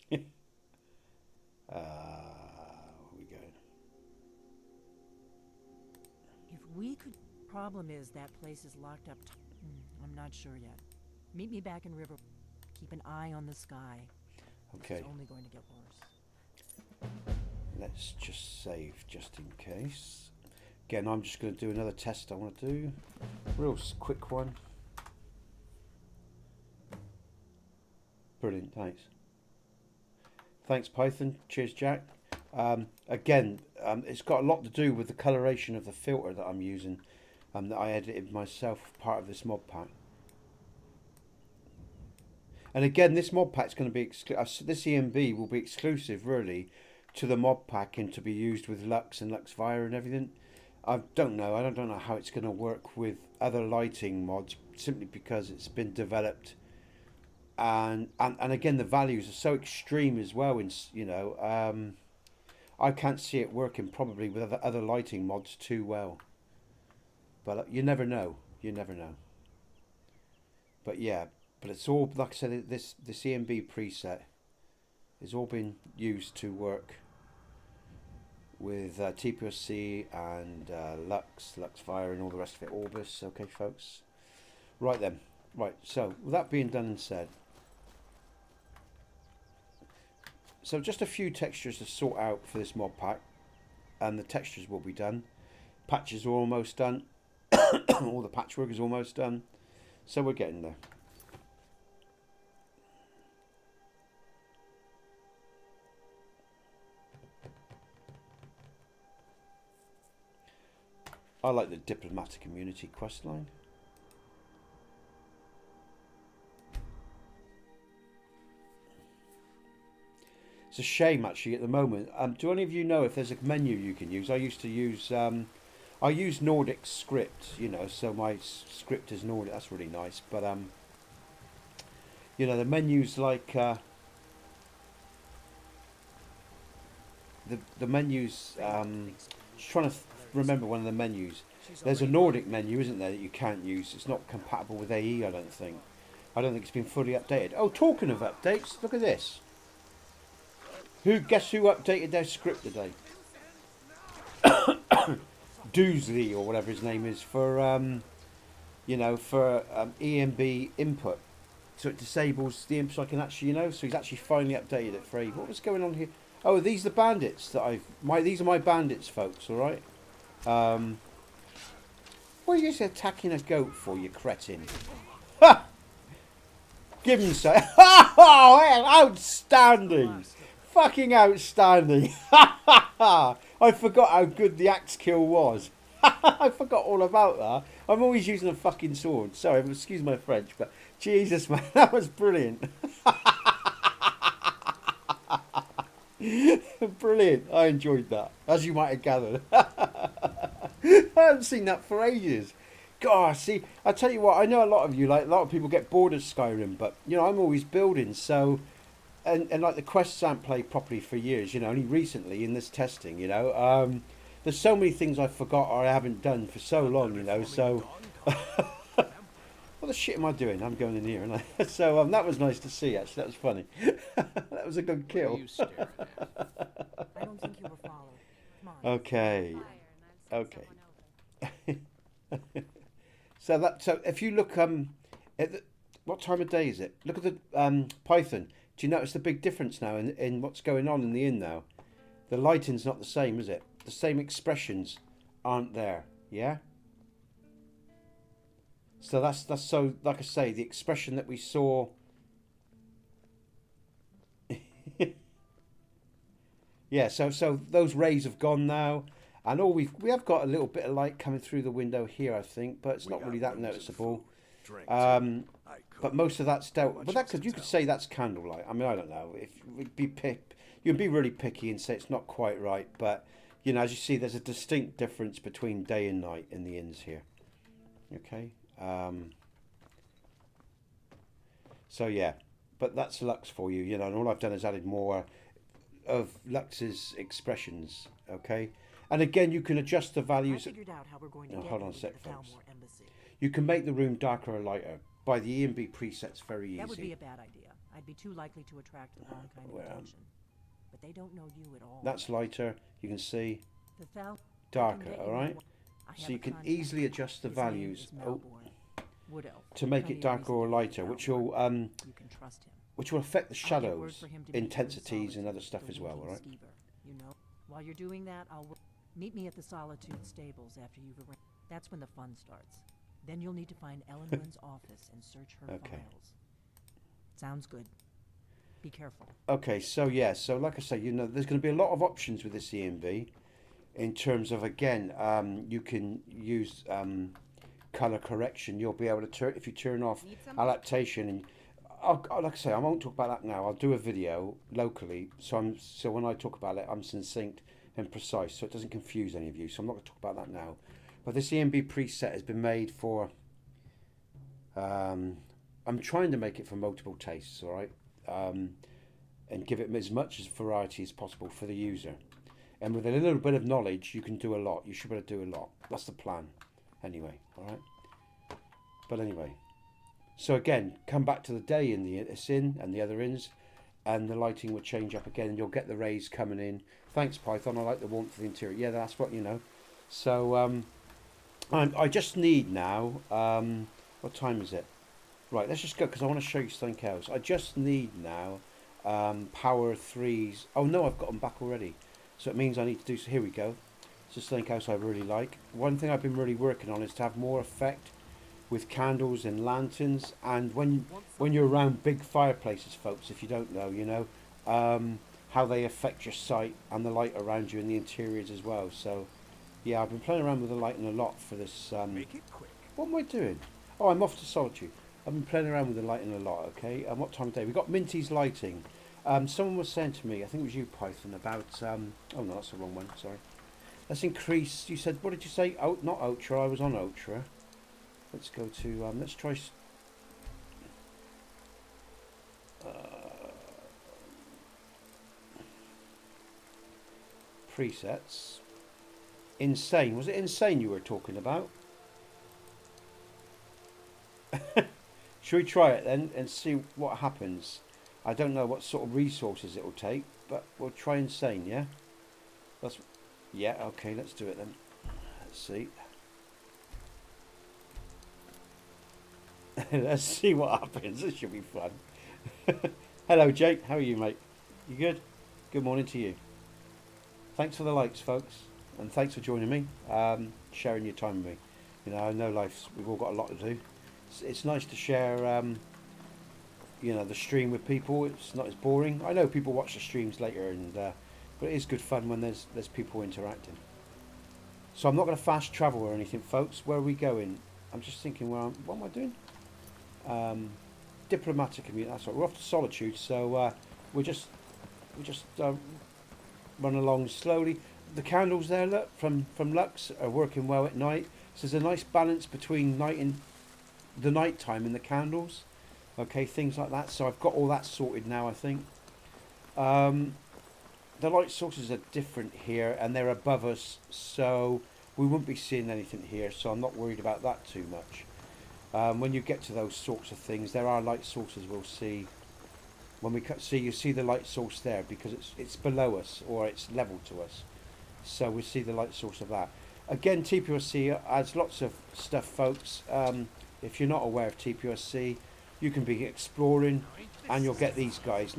Where we going? If we could... Problem is that place is locked up. I'm not sure yet. Meet me back in River. Keep an eye on the sky. Okay. It's only going to get worse. Let's just save just in case. Again, I'm just going to do another test I want to do. Real quick one. Brilliant, thanks. Thanks, Python. Cheers, Jack. Again, it's got a lot to do with the coloration of the filter that I'm using, that I edited myself, part of this mod pack. And again, this mod pack is going to be this EMB will be exclusive, really, to the mod pack and to be used with Lux and Lux Via and everything. I don't know. I don't know how it's going to work with other lighting mods, simply because it's been developed. And again, the values are so extreme as well. I can't see it working probably with other lighting mods too well. But you never know. You never know. But yeah, but it's all, like I said, this EMB preset has all been used to work with TPOSC and Lux Via and all the rest of it, Orbis. Okay, folks. Right then. Right, so with that being done and said, so just a few textures to sort out for this mod pack, and the textures will be done. Patches are almost done. All the patchwork is almost done. So we're getting there. I like the diplomatic immunity questline. It's a shame actually at the moment. Do any of you know if there's a menu you can use? I used to use I use Nordic script, so my script is Nordic. That's really nice. But the menus like the menus. Just trying to remember one of the menus. There's a Nordic menu, isn't there, that you can't use? It's not compatible with AE, I don't think. I don't think it's been fully updated. Oh, talking of updates, look at this. Guess who updated their script today? Doosley, or whatever his name is, for EMB input. So it disables the imp, so I can actually, so he's actually finally updated it for AE. What was going on here? Oh, these are the bandits that these are my bandits, folks, alright? What are you attacking a goat for, you cretin? Ha! Give him some. Oh, outstanding! Fucking outstanding! I forgot how good the axe kill was. I forgot all about that. I'm always using a fucking sword. Sorry, excuse my French, but Jesus, man, that was brilliant. Brilliant. I enjoyed that, as you might have gathered. I haven't seen that for ages. God, see, I tell you what, I know a lot of you, like a lot of people get bored of Skyrim, but I'm always building, so and like the quests aren't played properly for years, only recently in this testing, there's so many things I forgot or I haven't done for so long, so what the shit am I doing? I'm going in here, and so that was nice to see. Actually, that was funny. That was a good kill. I don't think you were followed. Come on. Okay. Okay. So if you look what time of day is it? Look at the Python. Do you notice the big difference now in what's going on in the inn now? The lighting's not the same, is it? The same expressions aren't there. Yeah. So that's so, like I say, the expression that we saw. Yeah. So those rays have gone now, and all we have got a little bit of light coming through the window here, I think, but it's not really that noticeable. But most of that's dealt. But you could say that's candlelight. I mean, I don't know. If you'd be really picky and say it's not quite right. But you know, as you see, there's a distinct difference between day and night in the inns here. Okay. So yeah, but that's Lux for you. You know, and all I've done is added more of Lux's expressions. Okay. And again, you can adjust the values. I figured out how we're going to hold on a sec, folks. Embassy. You can make the room darker or lighter by the E&B presets. Very easy. That would be a bad idea. I'd be too likely to attract the wrong kind of attention. But they don't know you at all. That's lighter. You can see The darker. All right. So you can easily adjust the values to make it darker or lighter, which will you can trust him. Which will affect the shadows, intensities, and other stuff as well. All right. You know, while you're doing that, meet me at the Solitude stables after you've arranged. That's when the fun starts. Then you'll need to find Ellenwood's office and search her files. Sounds good. Be careful. Okay, so yeah, so like I say, you know, there's going to be a lot of options with this EMV in terms of, again, you can use color correction. You'll be able to turn, if you turn off adaptation, and like I say, I won't talk about that now. I'll do a video locally, so when I talk about it, I'm succinct and precise, so it doesn't confuse any of you. So I'm not going to talk about that now. But this EMB preset has been made for. I'm trying to make it for multiple tastes, all right, and give it as much as variety as possible for the user. And with a little bit of knowledge, you can do a lot. You should be able to do a lot. That's the plan, anyway. All right. But anyway, so again, come back to the day in the inn and the other inns, and the lighting will change up again, and you'll get the rays coming in. Thanks, Python. I like the warmth of the interior. Yeah, that's what you know. So I just need now. What time is it? Right, let's just go because I want to show you something else. I just need now power 3s. Oh no, I've got them back already. So it means I need to do. So here we go. It's just something else I really like. One thing I've been really working on is to have more effect with candles and lanterns, and when you're around big fireplaces, folks, if you don't know, you know how they affect your sight and the light around you in the interiors as well. So yeah, I've been playing around with the lighting a lot for this. Make it quick. What am I doing? Oh, I'm off to Solitude. I've been playing around with the lighting a lot. Okay, and what time of day? We've got Minty's lighting. Someone was saying to me, I think it was you, Python, about oh no, that's the wrong one, sorry. Let's increase. You said, what did you say? Oh, not Ultra. I was on Ultra. Let's go to let's try presets. Insane. Was it insane you were talking about? Should we try it then and see what happens? I don't know what sort of resources it will take, but we'll try insane, yeah? Yeah, okay, let's do it then. Let's see. Let's see what happens. This should be fun. Hello, Jake. How are you, mate? You good? Good morning to you. Thanks for the likes, folks, and thanks for joining me, sharing your time with me. You know, I know we've all got a lot to do. It's nice to share, you know, the stream with people. It's not as boring. I know people watch the streams later, and but it is good fun when there's people interacting. So I'm not going to fast travel or anything, folks. Where are we going? I'm just thinking, what am I doing? Diplomatic community. That's right. We're off to Solitude, so we just run along slowly. The candles there, look, from Lux are working well at night. So there's a nice balance between the night time and the candles. Okay, things like that. So I've got all that sorted now, I think. The light sources are different here, and they're above us, so we won't be seeing anything here. So I'm not worried about that too much. When you get to those sorts of things, there are light sources we'll see. When we see, you see the light source there because it's below us or it's level to us. So we see the light source of that. Again, TPOSC adds lots of stuff, folks. If you're not aware of TPOSC, you can be exploring and you'll get these guys.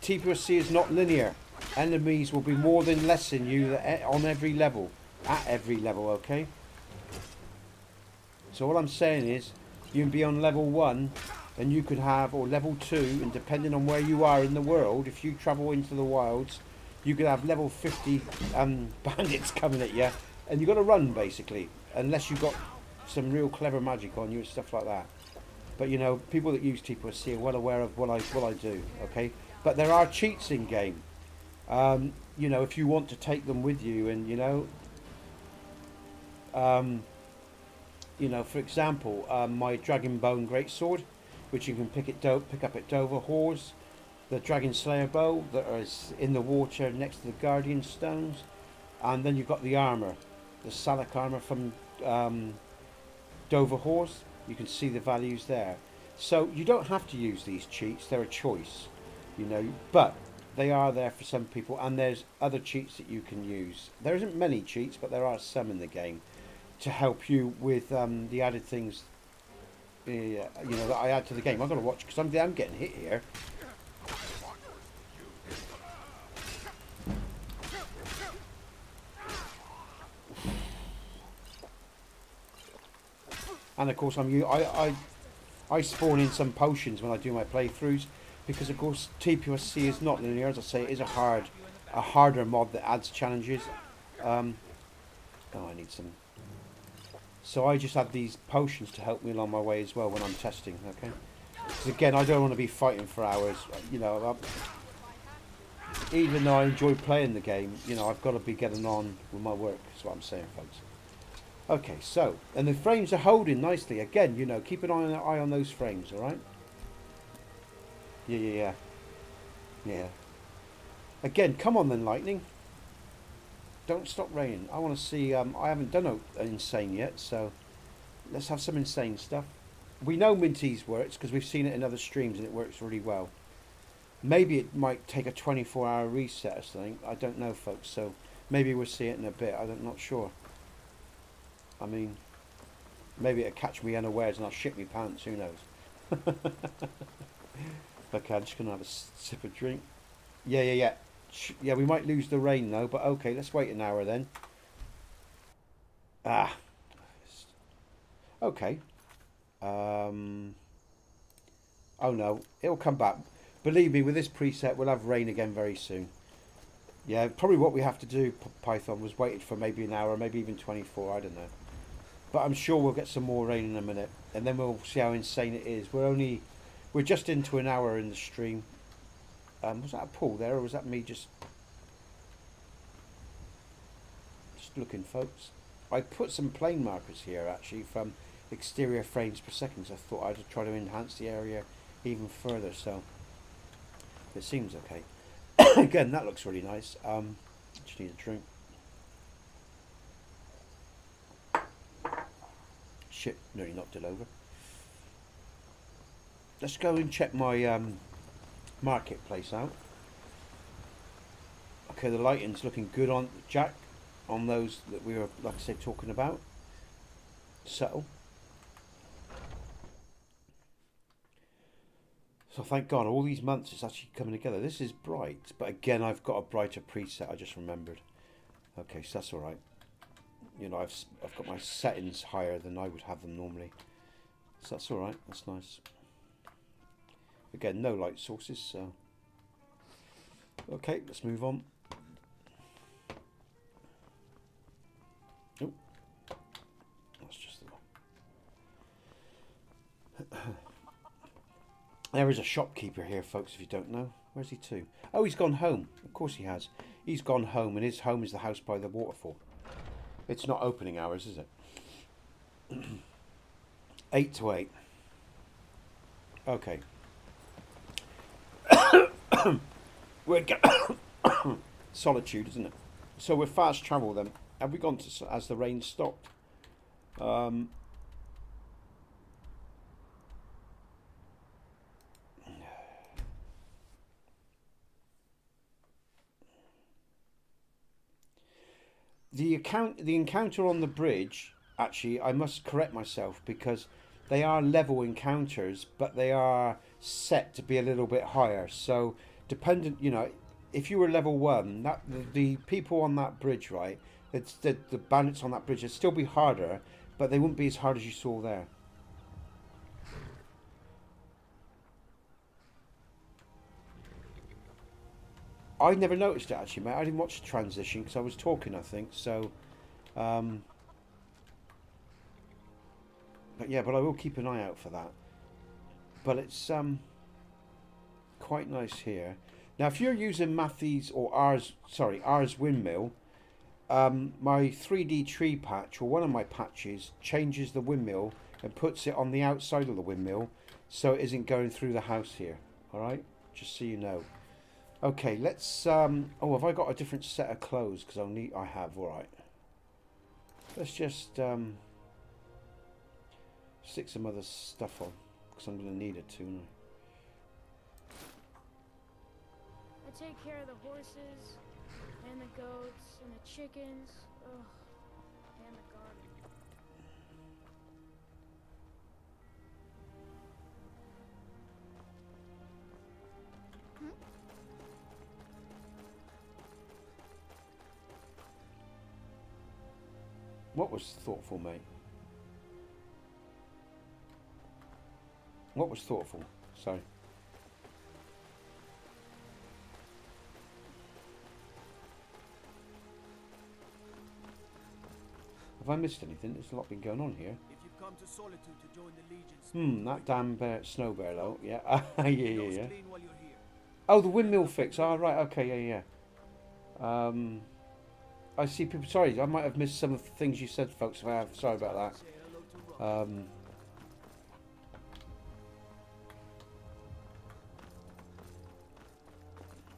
TPOSC is not linear. Enemies will be more than less than you on every level. At every level, okay? So what I'm saying is, you can be on level 1, and you could have, or level 2, and depending on where you are in the world, if you travel into the wilds, you could have level 50 bandits coming at you, and you've got to run, basically, unless you've got some real clever magic on you and stuff like that. But, you know, people that use TPOSC are well aware of what I do, okay? But there are cheats in game. You know, if you want to take them with you, and, you know, for example, my Dragon Bone Greatsword, which you can pick up at Dover Hors, the Dragon Slayer bow that is in the water next to the Guardian Stones, and then you've got the armor, the Salak armor from Dover Hors. You can see the values there. So you don't have to use these cheats; they're a choice, you know. But they are there for some people, and there's other cheats that you can use. There isn't many cheats, but there are some in the game to help you with the added things, you know, that I add to the game. I've got to watch because I'm getting hit here. And of course, I spawn in some potions when I do my playthroughs, because of course TPOSC is not linear. As I say, it is a harder mod that adds challenges. Oh, I need some. So I just have these potions to help me along my way as well when I'm testing. Okay. Because again, I don't want to be fighting for hours. You know, even though I enjoy playing the game, you know, I've got to be getting on with my work. That's what I'm saying, folks. Okay, so, and the frames are holding nicely. Again, you know, keep an eye on those frames, alright? Yeah. Again, come on then, Lightning. Don't stop raining. I want to see, I haven't done an insane yet, so let's have some insane stuff. We know Minty's works, because we've seen it in other streams, and it works really well. Maybe it might take a 24-hour reset or something. I don't know, folks, so maybe we'll see it in a bit. I'm not sure. I mean, maybe it'll catch me unawares and I'll shit me pants, who knows. Okay, I'm just going to have a sip of drink. Yeah, we might lose the rain though, but okay, let's wait an hour then. Okay. Oh no, it'll come back. Believe me, with this preset, we'll have rain again very soon. Yeah, probably what we have to do, Python, was wait for maybe an hour, maybe even 24, I don't know. But I'm sure we'll get some more rain in a minute, and then we'll see how insane it is. We're just into an hour in the stream. Was that a pull there, or was that me just looking, folks? I put some plane markers here, actually, from exterior frames per second, so I thought I'd try to enhance the area even further, so it seems okay. Again, that looks really nice. Just need a drink. Shit, nearly knocked it over. Let's go and check my marketplace out. Okay, the lighting's looking good on Jack, on those that we were, like I said, talking about. Subtle. So thank God, all these months it's actually coming together. This is bright, but again, I've got a brighter preset. I just remembered. Okay, so that's all right. You know, I've got my settings higher than I would have them normally. So that's all right. That's nice. Again, no light sources. So okay, let's move on. Oh, that's just the. There is a shopkeeper here, folks, if you don't know. Where's he to? Oh, he's gone home. Of course he has. He's gone home, and his home is the house by the waterfall. It's not opening hours, is it? 8 to 8. Okay. We're solitude, isn't it? So we're fast travel then. Have we gone to as the rain stopped? The encounter on the bridge, actually, I must correct myself, because they are level encounters, but they are set to be a little bit higher. So, dependent, you know, if you were level 1, that the people on that bridge, right? It's the bandits on that bridge would still be harder, but they wouldn't be as hard as you saw there. I never noticed it actually, mate. I didn't watch the transition because I was talking, I think. So, but yeah, but I will keep an eye out for that. But it's quite nice here. Now, if you're using Matthew's or R's windmill, my 3D tree patch or one of my patches changes the windmill and puts it on the outside of the windmill, so it isn't going through the house here. All right, just so you know. Okay, let's. Oh, have I got a different set of clothes? Because I have. All right. Let's just stick some other stuff on because I'm going to need it too. I take care of the horses and the goats and the chickens. Ugh, and the garden. What was thoughtful, mate? What was thoughtful? Sorry. Have I missed anything? There's a lot been going on here. If you've come to Solitude to join the Legion, That damn snow bear though. Yeah. yeah. clean while you're here. Oh, the windmill fix. Oh, right. Okay. Yeah. I see people. Sorry, I might have missed some of the things you said, folks. If I have, sorry about that. Say hello to Rob.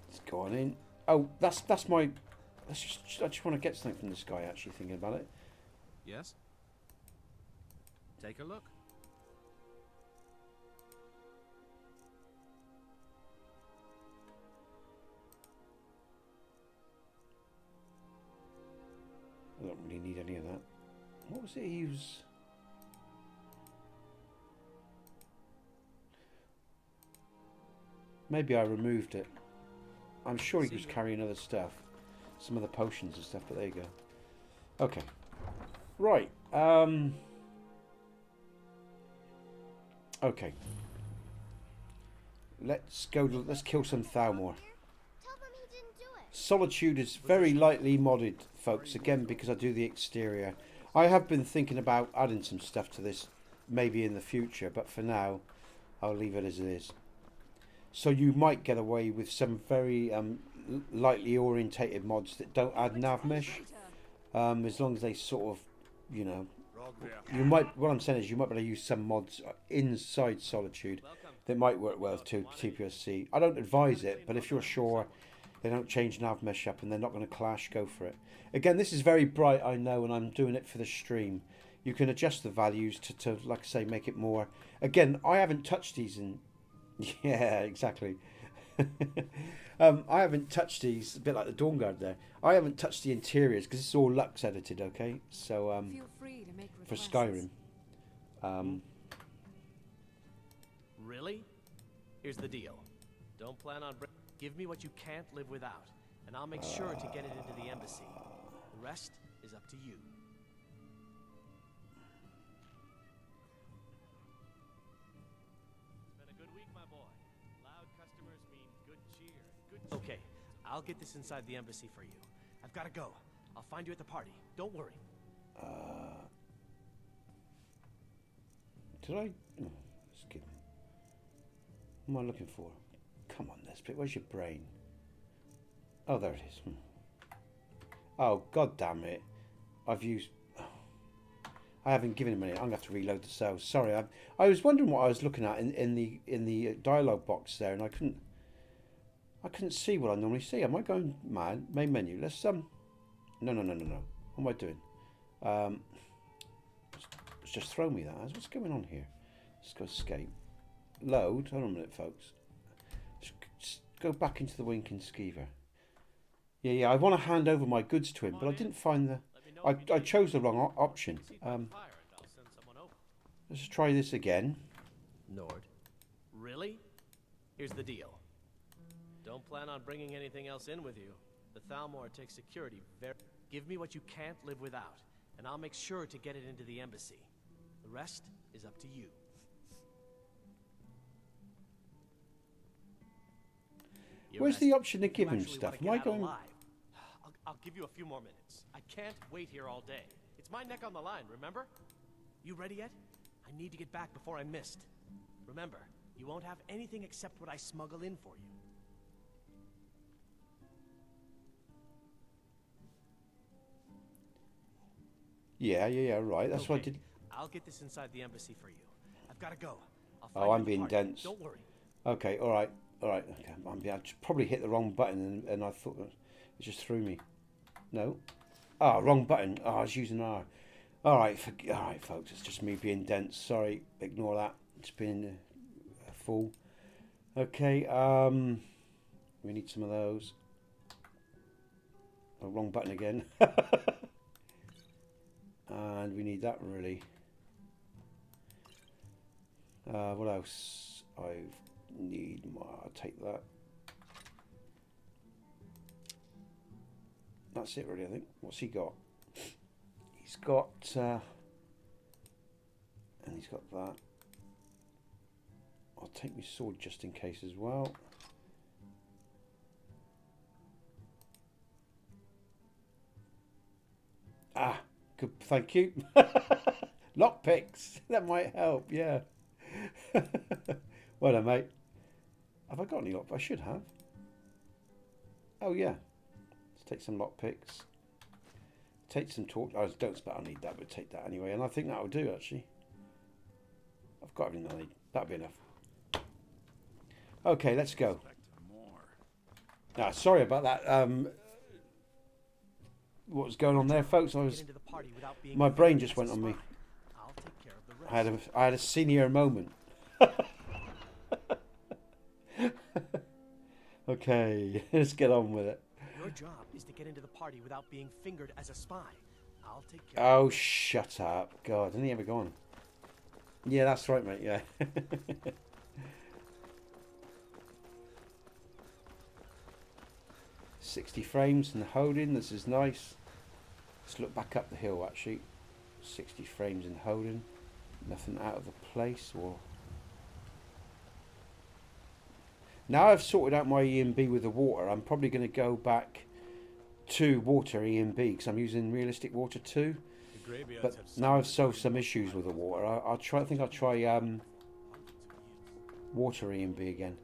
Let's go on in. Oh, that's my. I just want to get something from this guy. Actually, thinking about it. Yes? Take a look. I don't really need any of that. What was it he was? Maybe I removed it. I'm sure he was carrying other stuff. Some other potions and stuff, but there you go. Okay. Right. Okay. Let's go. Let's kill some Thalmor. Solitude is very lightly modded, folks. Again, because I do the exterior. I have been thinking about adding some stuff to this, maybe in the future, but for now, I'll leave it as it is. So you might get away with some very lightly orientated mods that don't add nav mesh, as long as they sort of, you know, you might. What I'm saying is, you might be able to use some mods inside Solitude that might work well to TPOSC. I don't advise it, but if you're sure they don't change nav mesh up and they're not going to clash, go for it. Again, this is very bright, I know, and I'm doing it for the stream. You can adjust the values to like I say, make it more. Again, I haven't touched these in. Yeah, exactly. I haven't touched these, a bit like the Dawn Guard there. I haven't touched the interiors because it's all Lux edited, okay? So, Feel free to make for requests. Skyrim. Really? Here's the deal. Don't plan on give me what you can't live without, and I'll make sure to get it into the embassy. The rest is up to you. It's been a good week, my boy. Loud customers mean good cheer. Good cheer. Okay, I'll get this inside the embassy for you. I've got to go. I'll find you at the party. Don't worry. Did I? Oh, skip. What am I looking for? Come on, Nesbit. Where's your brain? Oh, there it is. Oh, god damn it! I've used. I haven't given him any. I'm gonna have to reload the cells. Sorry, I was wondering what I was looking at in the dialogue box there, and I couldn't see what I normally see. Am I going mad? Main menu. Let's No. What am I doing? It's just throw me that. What's going on here? Let's go escape. Load. Hold on a minute, folks. Just go back into the Winking Skeever. Yeah. I want to hand over my goods to him, but I didn't find the. I chose the wrong option. Let's try this again. Nord. Really? Here's the deal. Don't plan on bringing anything else in with you. The Thalmor takes security very... Give me what you can't live without, and I'll make sure to get it into the embassy. The rest is up to you. Where's the option to give him stuff? Am I going... I'll give you a few more minutes. I can't wait here all day. It's my neck on the line, remember? You ready yet? I need to get back before I'm missed. Remember, you won't have anything except what I smuggle in for you. Yeah, right. That's what I did. I'll get this inside the embassy for you. I've got to go. Oh, I'm being dense. Don't worry. Okay, all right. Okay, I probably hit the wrong button, and I thought it just threw me. No. Ah, wrong button. Oh, I was using R. All right, folks. It's just me being dense. Sorry, ignore that. It's been a fool. Okay. We need some of those. Oh, wrong button again. And we need that really. What else? I need more. I'll take that. That's it really, I think. What's he got? He's got and he's got that. I'll take my sword just in case as well. Ah, good, thank you. Lockpicks, that might help, yeah. Well done, mate. Have I got any lockpicks? I should have. Oh yeah. Let's take some lockpicks. Take some torch. I don't expect I need that, but take that anyway. And I think that'll do actually. I've got everything I need. That'll be enough. Okay, let's go. Ah, sorry about that. What was going on there, folks? My brain just went on me. I had a senior moment. Okay, let's get on with it. Your job is to get into the party without being fingered as a spy. I'll take care. Oh, shut up. God, didn't he ever go on? Yeah, that's right, mate, yeah. 60 frames and holding, this is nice. Let's look back up the hill actually. 60 frames and holding. Nothing out of the place or... Now I've sorted out my EMB with the water, I'm probably going to go back to water EMB because I'm using realistic water too. But now I've solved some issues with the water. I think I'll try water EMB again.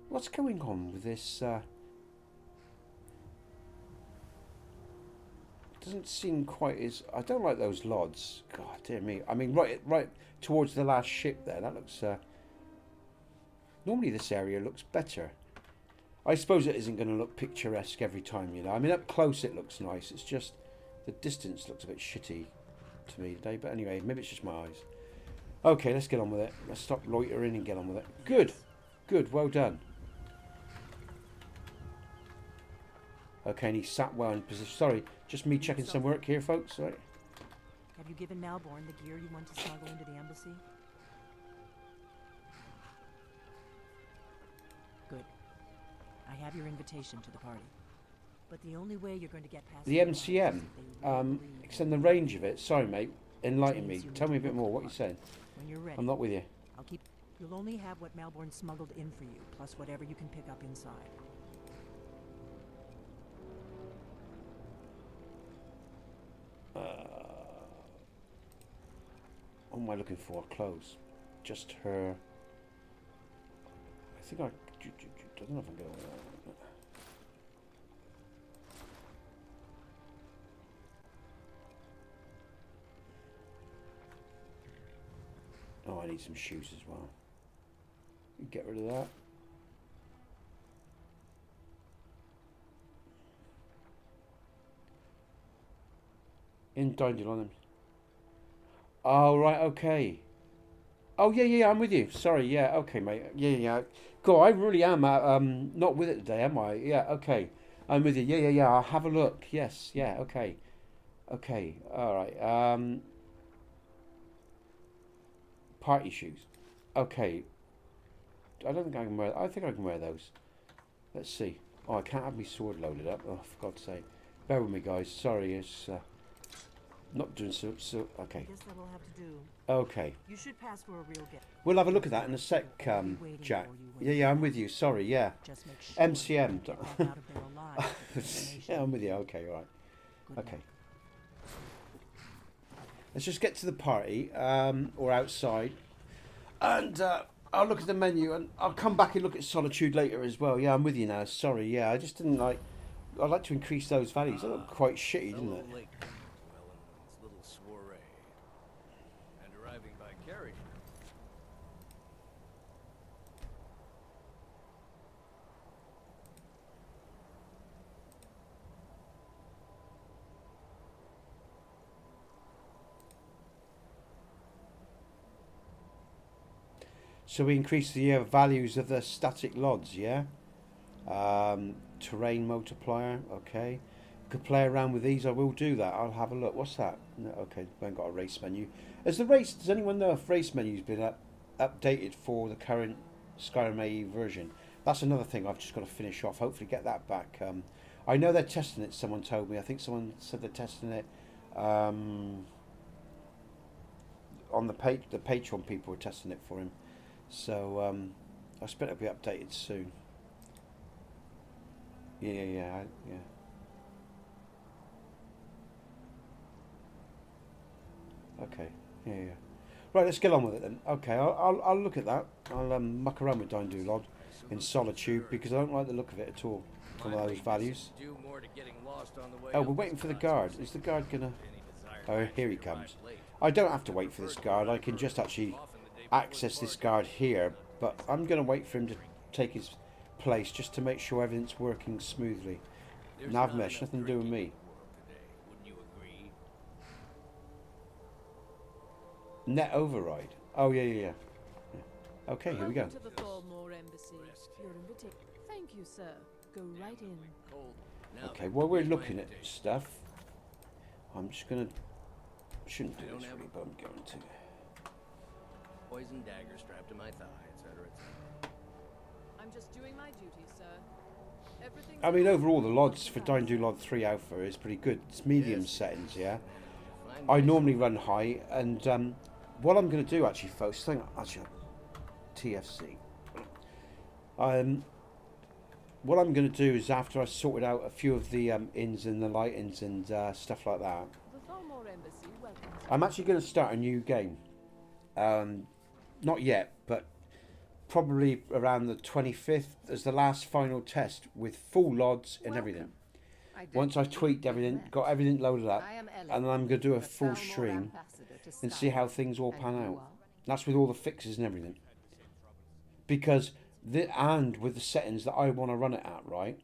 What's going on with this? Doesn't seem quite as... I don't like those lods. God dear me. I mean, right towards the last ship there. That looks... Normally this area looks better. I suppose it isn't going to look picturesque every time, you know. I mean, up close it looks nice. It's just the distance looks a bit shitty to me today. But anyway, maybe it's just my eyes. Okay, let's get on with it. Let's stop loitering and get on with it. Good. Good. Well done. Okay, and he sat well in position. Sorry, just me checking some work here, folks. Right. Have you given Malborn the gear you want to smuggle into the embassy? Good. I have your invitation to the party. But the only way you're going to get past the MCM, extend the range of it. Sorry, mate. Enlighten me. Tell me a bit more. What you're saying. When you're ready, I'm not with you. You'll only have what Malborn smuggled in for you, plus whatever you can pick up inside. What am I looking for? Clothes. Just her. I think I don't know if I'm going. Oh, I need some shoes as well. Get rid of that. Indicted on him. Oh, right, okay. Oh, yeah, I'm with you. Sorry, yeah, okay, mate. Yeah. God, I really am not with it today, am I? Yeah, okay. I'm with you. Yeah. I'll have a look. Yes, yeah, okay. Okay, all right. Party shoes. Okay. I don't think I can wear... I think I can wear those. Let's see. Oh, I can't have my sword loaded up. Oh, for God's sake. Bear with me, guys. Sorry, it's not doing so. Okay. I guess that will have to do. Okay. You should pass for a real guest. We'll have a look at that in a sec, Jack. Yeah, I'm with you. Sorry, yeah. Just make sure MCM. you get out of there alive with the Yeah, I'm with you. Okay, all right. Okay. Let's just get to the party, or outside, and I'll look at the menu, and I'll come back and look at Solitude later as well. Yeah, I'm with you now. Sorry, yeah, I just didn't like. I'd like to increase those values. They look quite shitty, didn't it? Little soiree. And arriving by carriage. So we increase the values of the static LODs, yeah? Terrain multiplier, okay. Could play around with these, I will do that. I'll have a look. What's that? No, okay, we haven't got a race menu. Does anyone know if race menu's been updated for the current Skyrim AE version? That's another thing I've just got to finish off. Hopefully get that back. I know they're testing it, someone told me. I think someone said they're testing it. On the Patreon people are testing it for him. So I expect it'll be updated soon. Yeah. Okay. Yeah. Right, let's get on with it then. Okay, I'll look at that. I'll muck around with Dindulod in Solitude because I don't like the look of it at all. Some of those values. Oh, we're waiting for the guard. Is the guard gonna? Oh, here he comes. I don't have to wait for this guard. I can just actually access this guard here, but I'm going to wait for him to take his place just to make sure everything's working smoothly. Nav mesh, nothing to do with me. Net override. Oh yeah. Okay, here we go. Thank you, sir. Go right in. Okay, while we're looking at stuff, I'm just gonna. Shouldn't do this really, but I'm going to. Poison dagger strapped to my thigh, etc. I'm just doing my duty, sir. Everything's I mean, overall, the LODs for Dindulod 3 Alpha is pretty good. It's medium settings, yeah. I normally run high, and what I'm going to do, actually, folks, TFC. What I'm going to do is after I sorted out a few of the ins and the light-ins and stuff like that, I'm actually going to start a new game. Not yet, but probably around the 25th as the last final test with full LODs and everything. Once I've tweaked everything, got everything loaded up, and then I'm going to do a full stream and see how things all pan out. That's with all the fixes and everything. Because, and with the settings that I want to run it at, right?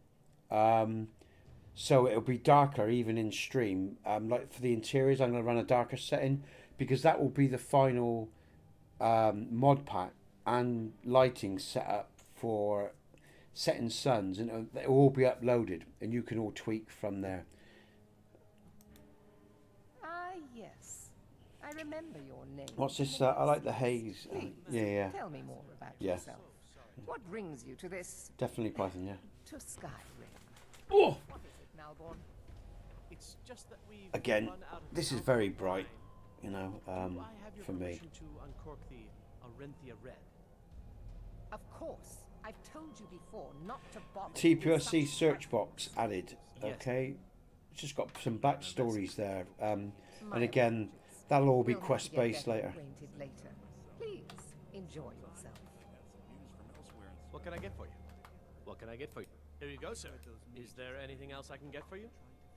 So it'll be darker even in stream. Like for the interiors, I'm going to run a darker setting because that will be the final mod pack and lighting setup for setting suns, and it will all be uploaded and you can all tweak from there. Ah, yes. I remember your name. What's this? I like the haze. Yeah. Tell me more about yourself. What brings you to this? Definitely Python, yeah. To Skyrim. Oh! It's just that we Again, this is very bright, you know, for me. To uncork the Arenthia Red. Of course. I've told you before not to bother. TPOSC search box added. Okay. It's just got some backstories there. And again, that'll all be quest based later. Please enjoy yourself. What can I get for you? What can I get for you? Here you go, sir. Is there anything else I can get for you?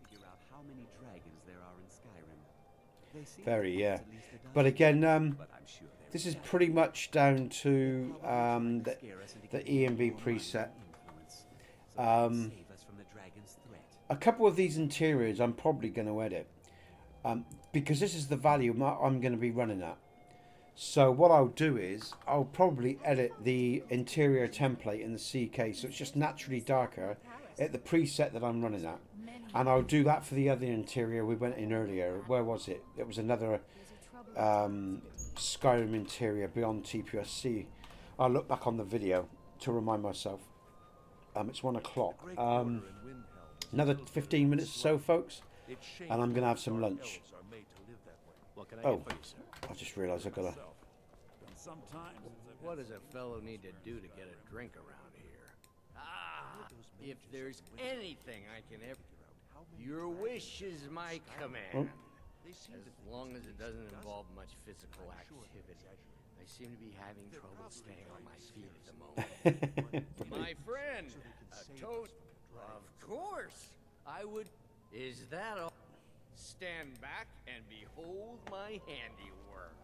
Figure out how many dragons there are in Skyrim. Very, yeah. But again, this is pretty much down to the EMB preset. A couple of these interiors I'm probably going to edit because this is the value I'm going to be running at. So what I'll do is I'll probably edit the interior template in the CK so it's just naturally darker at the preset that I'm running at. And I'll do that for the other interior we went in earlier. Where was it? It was another Skyrim interior beyond TPOSC. I'll look back on the video to remind myself. It's 1 o'clock. Another 15 minutes or so, folks, and I'm going to have some lunch. Oh, I just realised I've got to... What does a fellow need to do to get a drink around here? Ah, if there's anything I can ever... Your wish is my command. As long as it doesn't involve much physical activity. I seem to be having trouble staying on my feet at the moment. My friend, a toast. Of course, I would. Is that all? Stand back and behold my handiwork.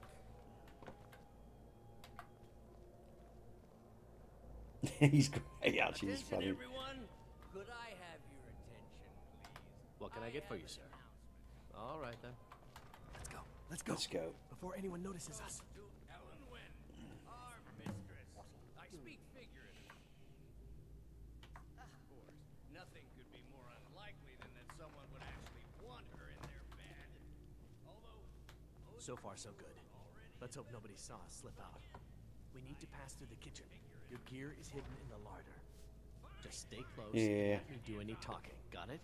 He's great, actually, he's funny. Everyone, could I have your attention, please? What can I get for you, sir? All right, then. Let's go. Let's go. Let's go. Before anyone notices us. Our mistress. I speak figuratively. Of course, nothing could be more unlikely than that someone would actually want her in their bed. Although... So far, so good. Let's hope nobody saw us slip out. We need to pass through the kitchen. Your gear is hidden in the larder. Just stay close. Yeah. And let me do any talking. Got it?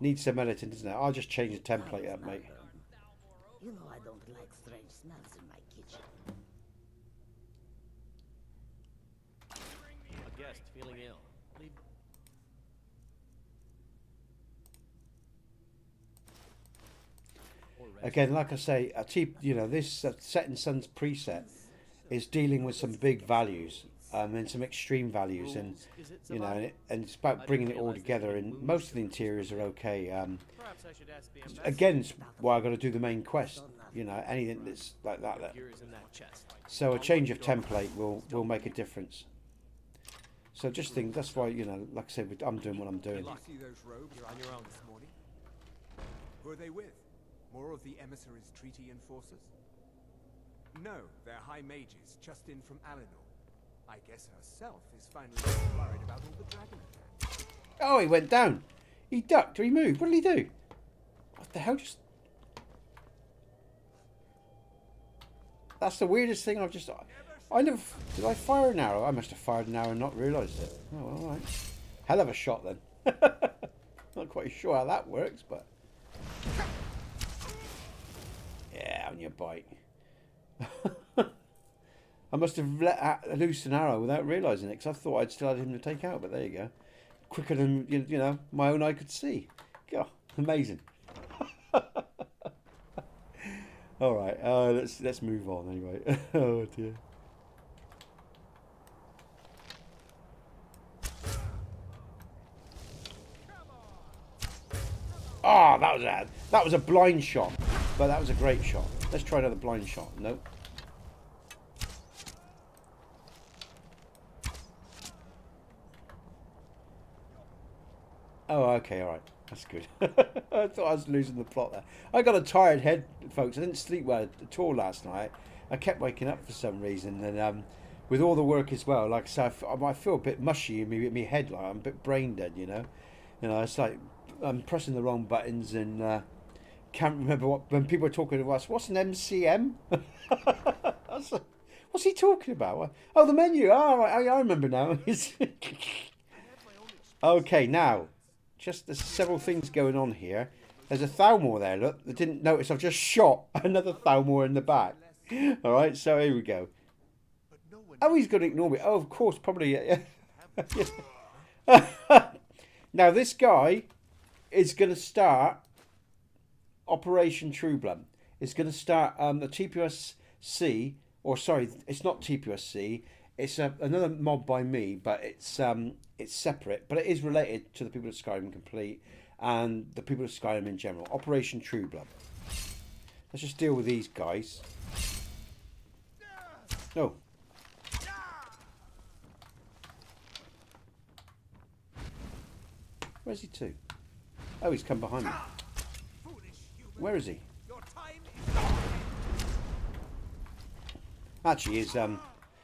Needs some editing, doesn't it? I'll just change the template up, mate. You know I don't like strange smells in my kitchen. A guest feeling ill. Leave. Again, like I say, this Setting Sun's preset is dealing with some big values and some extreme values, and and it's about bringing it all together. And most of the interiors are okay. Again, it's why I got to do the main quest. Anything that's like that. So a change of template will make a difference. So just think that's why like I said, I'm doing what I'm doing. Did you see those robes? You're on your own this morning. Who are they with? More of the emissaries' treaty enforcers? No, they're high mages, just in from Alinor. I guess herself is finally worried about all the dragon attacks. Oh, he went down. He ducked or he moved. What did he do? What the hell? Just... That's the weirdest thing I've just... I never... Did I fire an arrow? I must have fired an arrow and not realised it. Oh, all right. Hell of a shot then. Not quite sure how that works, but... Yeah, on your bite. I must have let loose an arrow without realising it, because I thought I'd still had him to take out, but there you go. Quicker than, my own eye could see. God, amazing. All right, let's move on anyway. Oh dear. Oh, that was a blind shot, but that was a great shot. Let's try another blind shot. Nope. Oh, okay, all right. That's good. I thought I was losing the plot there. I got a tired head, folks. I didn't sleep well at all last night. I kept waking up for some reason, and with all the work as well, like I said, I feel a bit mushy in my head, like I'm a bit brain dead, it's like I'm pressing the wrong buttons and can't remember when people are talking to us. What's an MCM? What's he talking about? Oh, the menu. Oh, right, I remember now. Okay, now. There's several things going on here. There's a Thalmor there, look. I didn't notice I've just shot another Thalmor in the back. Alright, so here we go. Oh, he's going to ignore me. Oh, of course, probably. Now, this guy is going to start Operation True Blood. It's going to start the TPOSC, or sorry, it's not TPOSC. It's another mod by me, but it's separate, but it is related to the People of Skyrim Complete and the People of Skyrim in general. Operation True Blood. Let's just deal with these guys. No. Where's he to? Oh, he's come behind me. Where is he? Actually, his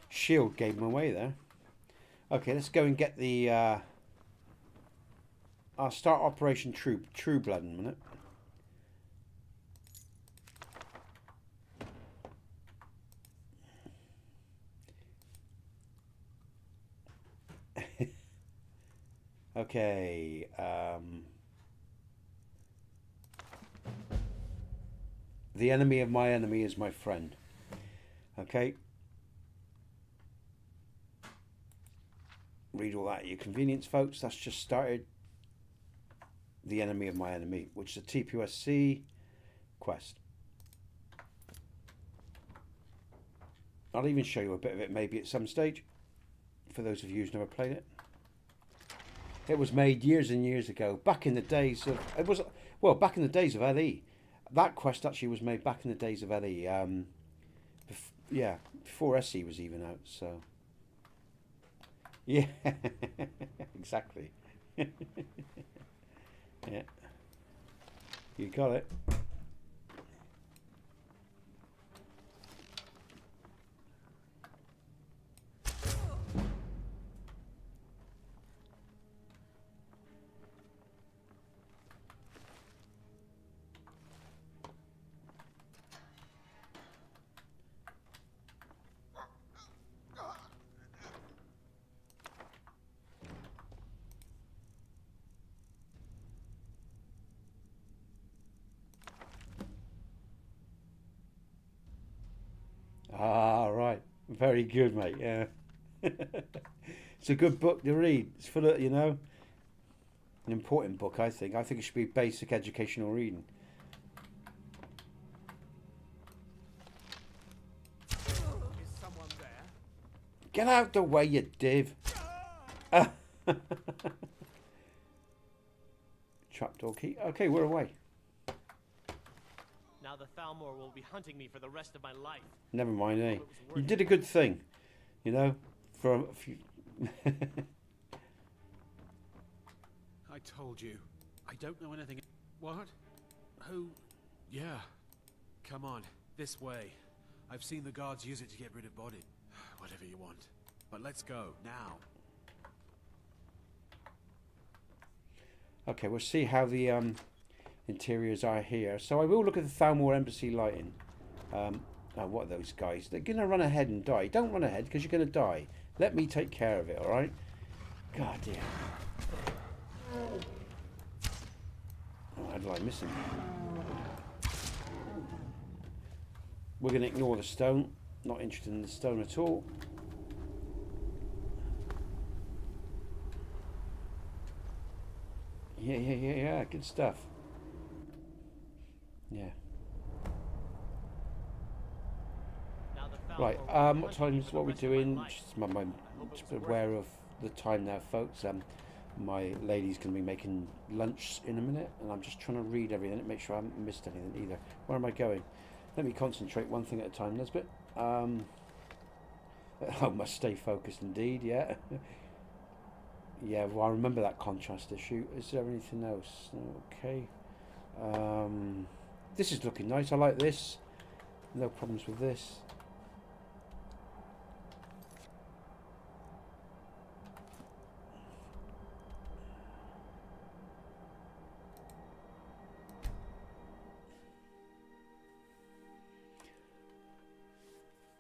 shield gave him away there. Okay, let's go and get the... I'll start Operation True Blood in a minute. Okay. The enemy of my enemy is my friend. Okay. Read all that at your convenience, folks. That's just started. The enemy of my enemy, which is a TPOSC quest. I'll even show you a bit of it maybe at some stage, for those of you who's never played it. It was made years and years ago, back in the days of, back in the days of LE. That quest actually was made back in the days of LE. Yeah, before SE was even out, so. Yeah, exactly. Yeah, you got it. Ah, right. Very good, mate. Yeah. It's a good book to read. It's full of, you know, an important book, I think. I think it should be basic educational reading. Is someone there? Get out the way, you div. Trapdoor key. Okay, we're away. Now the Thalmor will be hunting me for the rest of my life. Never mind, eh? You did a good thing, you know, for a few... I told you. I don't know anything. What? Who? Yeah. Come on, this way. I've seen the guards use it to get rid of bodies. Whatever you want. But let's go, now. Okay, we'll see how the interiors are here. So I will look at the Thalmor Embassy lighting. What are those guys? They're going to run ahead and die. Don't run ahead because you're going to die. Let me take care of it, alright? God damn. Oh, how did I miss him? We're going to ignore the stone. Not interested in the stone at all. Yeah. Good stuff. Yeah. Right, what time is what we're doing? Just aware of the time now, folks. My lady's going to be making lunch in a minute, and I'm just trying to read everything and make sure I haven't missed anything either. Where am I going? Let me concentrate one thing at a time, Nesbit. I must stay focused indeed, yeah. Yeah, well, I remember that contrast issue. Is there anything else? Okay. This is looking nice. I like this. No problems with this.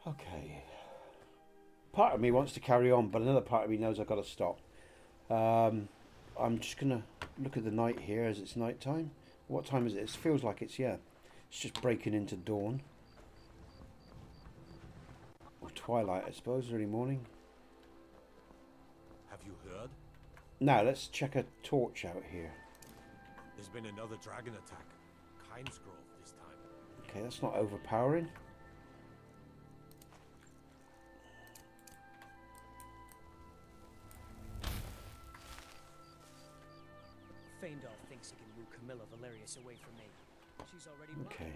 Okay. Part of me wants to carry on, but another part of me knows I've got to stop. I'm just going to look at the night here as it's night time. What time is it? It feels like it's just breaking into dawn. Or twilight, I suppose, early morning. Have you heard? Now, let's check a torch out here. There's been another dragon attack. Kinesgrove this time. Okay, that's not overpowering. Feindal thinks he can woo Camilla Valerius away from me. She's already mine. Okay.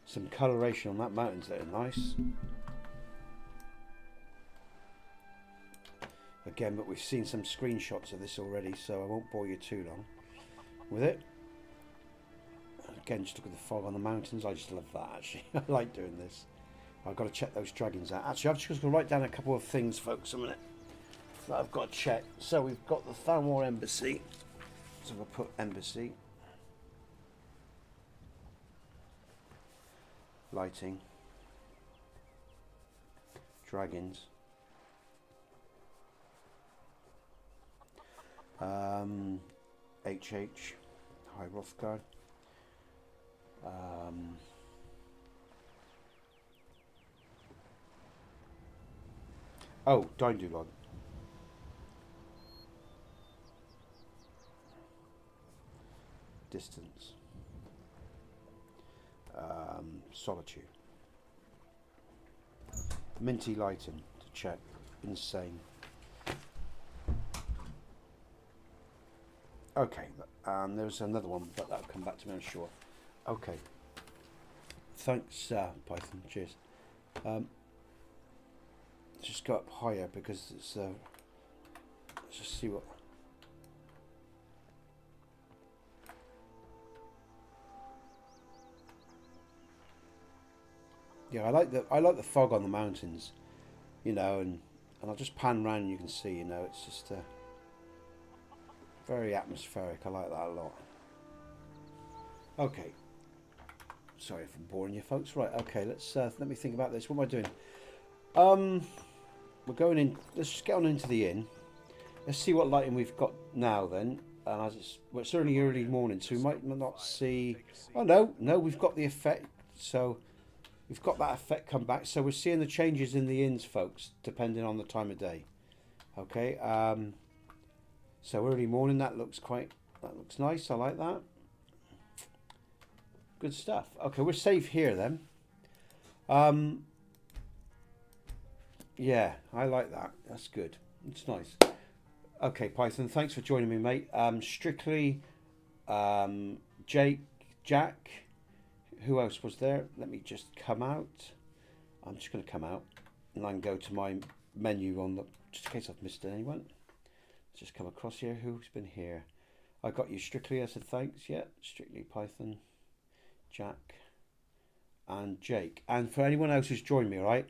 Some coloration on that mountain's there, nice. Again, but we've seen some screenshots of this already, so I won't bore you too long with it. Again, just look at the fog on the mountains. I just love that, actually. I like doing this. I've got to check those dragons out. Actually, I've just got to write down a couple of things, folks, a minute, that I've got to check. So we've got the Thalmor Embassy. So we'll put Embassy. lighting. Dragons. HH, High Rothgard. Oh, Dindulog. Distance. Solitude. Minty lighting to check. Insane. Okay, there's another one, but that'll come back to me, I'm sure. Okay. Thanks, Python. Cheers. Just go up higher because it's. Let's just see what. Yeah, I like the fog on the mountains, you know, and I'll just pan round and you can see, you know, it's just very atmospheric. I like that a lot. Okay. Sorry if I'm boring you folks. Right, okay, let me think about this. What am I doing? We're going in. Let's just get on into the inn. Let's see what lighting we've got now then. And as it's early morning, so we might not see. Oh no, we've got the effect. So we've got that effect come back. So we're seeing the changes in the inns, folks, depending on the time of day. Okay. So early morning, that looks nice. I like that. Good stuff. Okay, we're safe here then. Yeah, I like that. That's good. It's nice. Okay, Python, thanks for joining me, mate. Strictly, Jake, Jack, who else was there? Let me just come out. I'm just going to come out and then go to my menu on the, just in case I've missed anyone. Let's just come across here. Who's been here? I got you, Strictly. I said thanks. Yeah, Strictly, Python, Jack, and Jake. And for anyone else who's joined me, all right?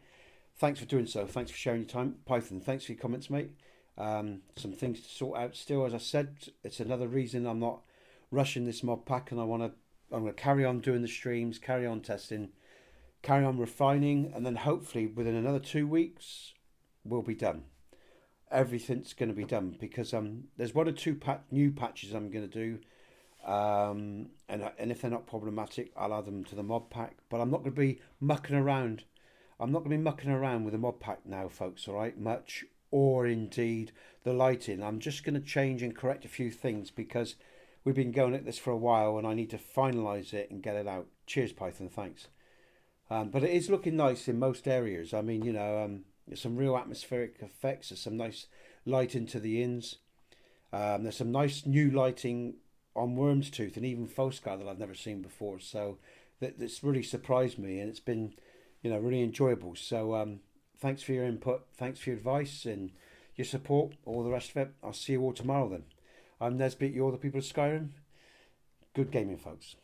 Thanks for doing so. Thanks for sharing your time. Python, thanks for your comments, mate. Some things to sort out still. As I said, it's another reason I'm not rushing this mod pack, and I'm going to carry on doing the streams, carry on testing, carry on refining, and then hopefully within another 2 weeks, we'll be done. Everything's going to be done because there's 1 or 2 new patches I'm going to do. And if they're not problematic, I'll add them to the mod pack. But I'm not going to be mucking around. I'm not going to be mucking around with the mod pack now, folks, all right, much, or indeed the lighting. I'm just going to change and correct a few things because we've been going at this for a while and I need to finalise it and get it out. Cheers, Python, thanks. But it is looking nice in most areas. I mean, you know, there's some real atmospheric effects. There's some nice lighting to the inns. There's some nice new lighting on Worm's Tooth and even Foscar that I've never seen before. So that's really surprised me and it's been, you know, really enjoyable. So thanks for your input. Thanks for your advice and your support. All the rest of it. I'll see you all tomorrow then. I'm Nesbit. You're the People of Skyrim. Good gaming, folks.